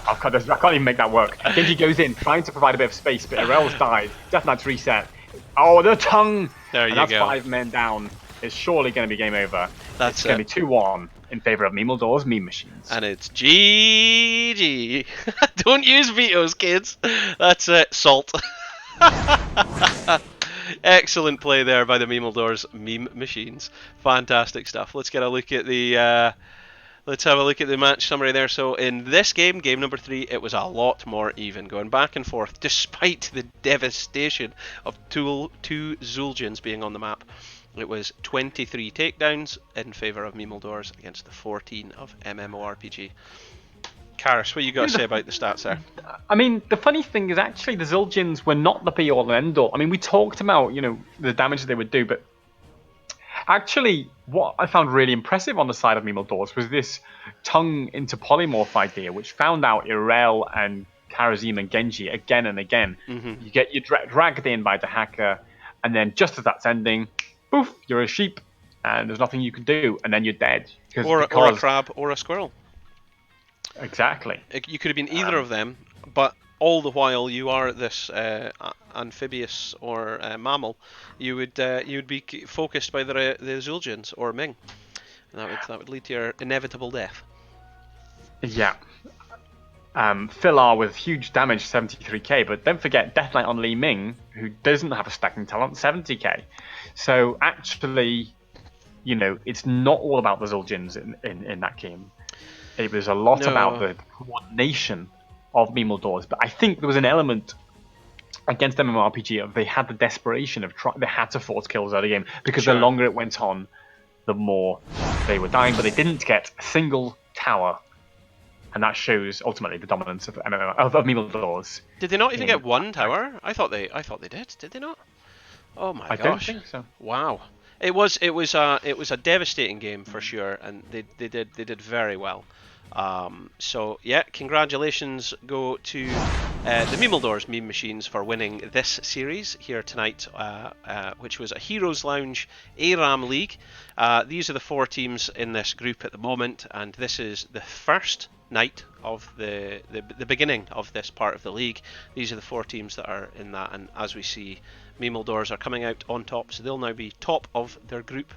I can't even make that work. Genji goes in trying to provide a bit of space, but Irel's died. Death Knight's reset. Oh, the tongue, There and you that's go. 5 men down. It's surely going to be game over. It's That's going it. to be 2-1 in favor of Memeldor's meme machines. And it's GG. Don't use vetoes, kids. That's it. Salt. Excellent play there by the Memeldor's meme machines. Fantastic stuff. Let's get a look at the. Let's have a look at the match summary there. So in this game, game number 3, it was a lot more even, going back and forth, despite the devastation of two Zul'jins being on the map. It was 23 takedowns in favour of Memeldor's against the 14 of MMORPG. Karis, what you got to say about the stats there? I mean, the funny thing is actually the Zul'jins were not the be all and end all. I mean, we talked about the damage they would do, but actually, what I found really impressive on the side of Memeldor's was this tongue into polymorph idea, which found out Irel and Karazim and Genji again and again. Mm-hmm. You get dragged in by the hacker, and then just as that's ending, poof, you're a sheep, and there's nothing you can do, and then you're dead. Or a crab or a squirrel. Exactly. You could have been either of them, but all the while you are this amphibious or mammal, you would be focused by the Zul'jins or Ming, and that would lead to your inevitable death. Yeah. Philar with huge damage, 73k, but don't forget Death Knight on Li Ming, who doesn't have a stacking talent, 70k. So actually, it's not all about the Zul'jins in that game. It was a lot about the coordination of Memeldor's, but I think there was an element against MMORPG of they had the desperation of they had to force kills early game because the longer it went on, the more they were dying, but they didn't get a single tower. And that shows ultimately the dominance of Memeldor's. Did they not even get one tower? I thought they did. Did they not? Oh my gosh! I don't think so. Wow. It was a devastating game for sure, and they did very well. So yeah, congratulations go to the Memeldor's meme machines for winning this series here tonight, which was a Heroes Lounge ARAM League. These are the 4 teams in this group at the moment, and this is the first night of the beginning of this part of the league. These are the 4 teams that are in that, and as we see, Memeldor's are coming out on top, so they'll now be top of their group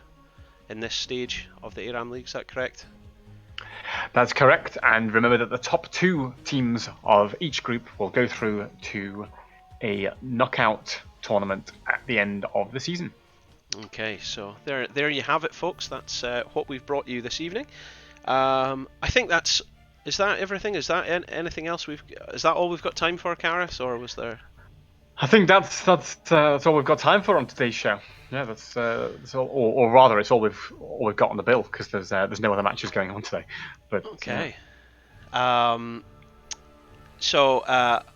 in this stage of the ARAM League. Is that correct? That's correct, and remember that the top 2 teams of each group will go through to a knockout tournament at the end of the season. Okay, so there you have it, folks. That's what we've brought you this evening. I think is that everything? Is that anything else is that all we've got time for, Karis, or was there? I think that's all we've got time for on today's show. Yeah, that's all, or rather, it's all we've got on the bill because there's no other matches going on today. But okay. So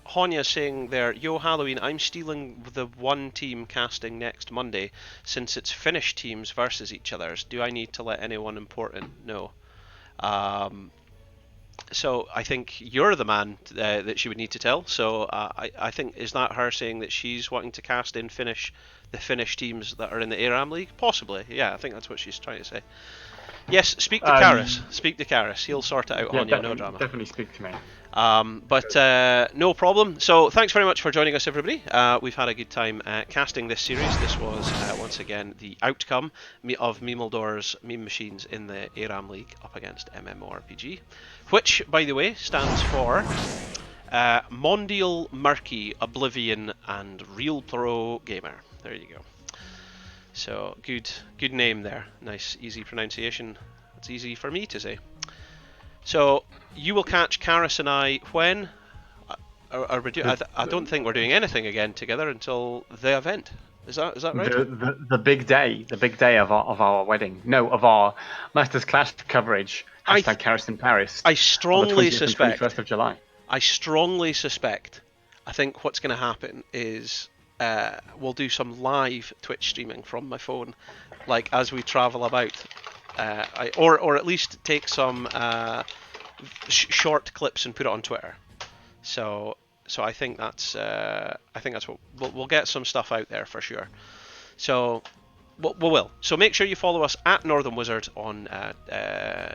Honya's saying there, yo Halloween, I'm stealing the one team casting next Monday since it's Finnish teams versus each other's. Do I need to let anyone important know? So I think you're the man that she would need to tell. So I think, is that her saying that she's wanting to cast in the Finnish teams that are in the ARAM League? Possibly, yeah, I think that's what she's trying to say. Yes, speak to Karis. Speak to Karis. He'll sort it out, Honya, no drama. Definitely speak to me. But no problem. So thanks very much for joining us, everybody. We've had a good time casting this series. This was once again the outcome of Memeldor's meme machines in the ARAM League up against MMORPG, which, by the way, stands for Mondial Murky Oblivion and Real Pro Gamer. There you go. So good name there. Nice, easy pronunciation. It's easy for me to say. So you will catch Karis and I when? I don't think we're doing anything again together until the event. Is that right? The big day of our wedding. No, of our Masters Clash coverage. Hashtag Karis in Paris. I strongly suspect. 21st of July. I strongly suspect. I think what's going to happen is we'll do some live Twitch streaming from my phone, like as we travel about, or at least take some short clips and put it on Twitter. So I think that's what we'll get some stuff out there for sure. So We will. So make sure you follow us at Northern Wizard on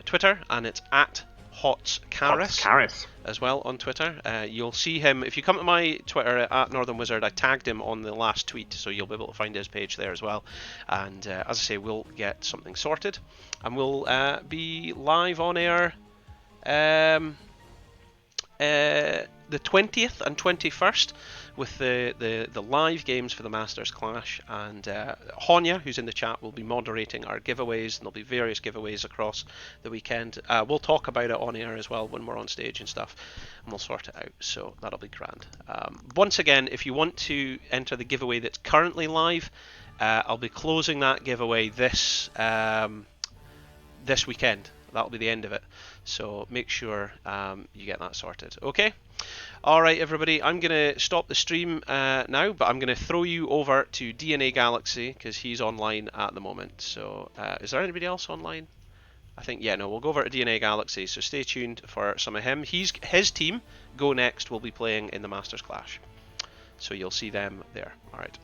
Twitter, and it's at Hots Caris as well on Twitter. You'll see him if you come to my Twitter at Northern Wizard. I tagged him on the last tweet, so you'll be able to find his page there as well. And as I say, we'll get something sorted, and we'll be live on air the 20th and 21st with the live games for the Masters Clash, and Honya, who's in the chat, will be moderating our giveaways, and there'll be various giveaways across the weekend. We'll talk about it on air as well when we're on stage and stuff, and we'll sort it out, so that'll be grand. Once again, if you want to enter the giveaway that's currently live, I'll be closing that giveaway this weekend. That'll be the end of it, so make sure you get that sorted. Okay. Alright everybody, I'm going to stop the stream now, but I'm going to throw you over to DNA Galaxy because he's online at the moment. So is there anybody else online? I think, yeah, no, we'll go over to DNA Galaxy, so stay tuned for some of him. His team, Go Next, will be playing in the Masters Clash, so you'll see them there. Alright.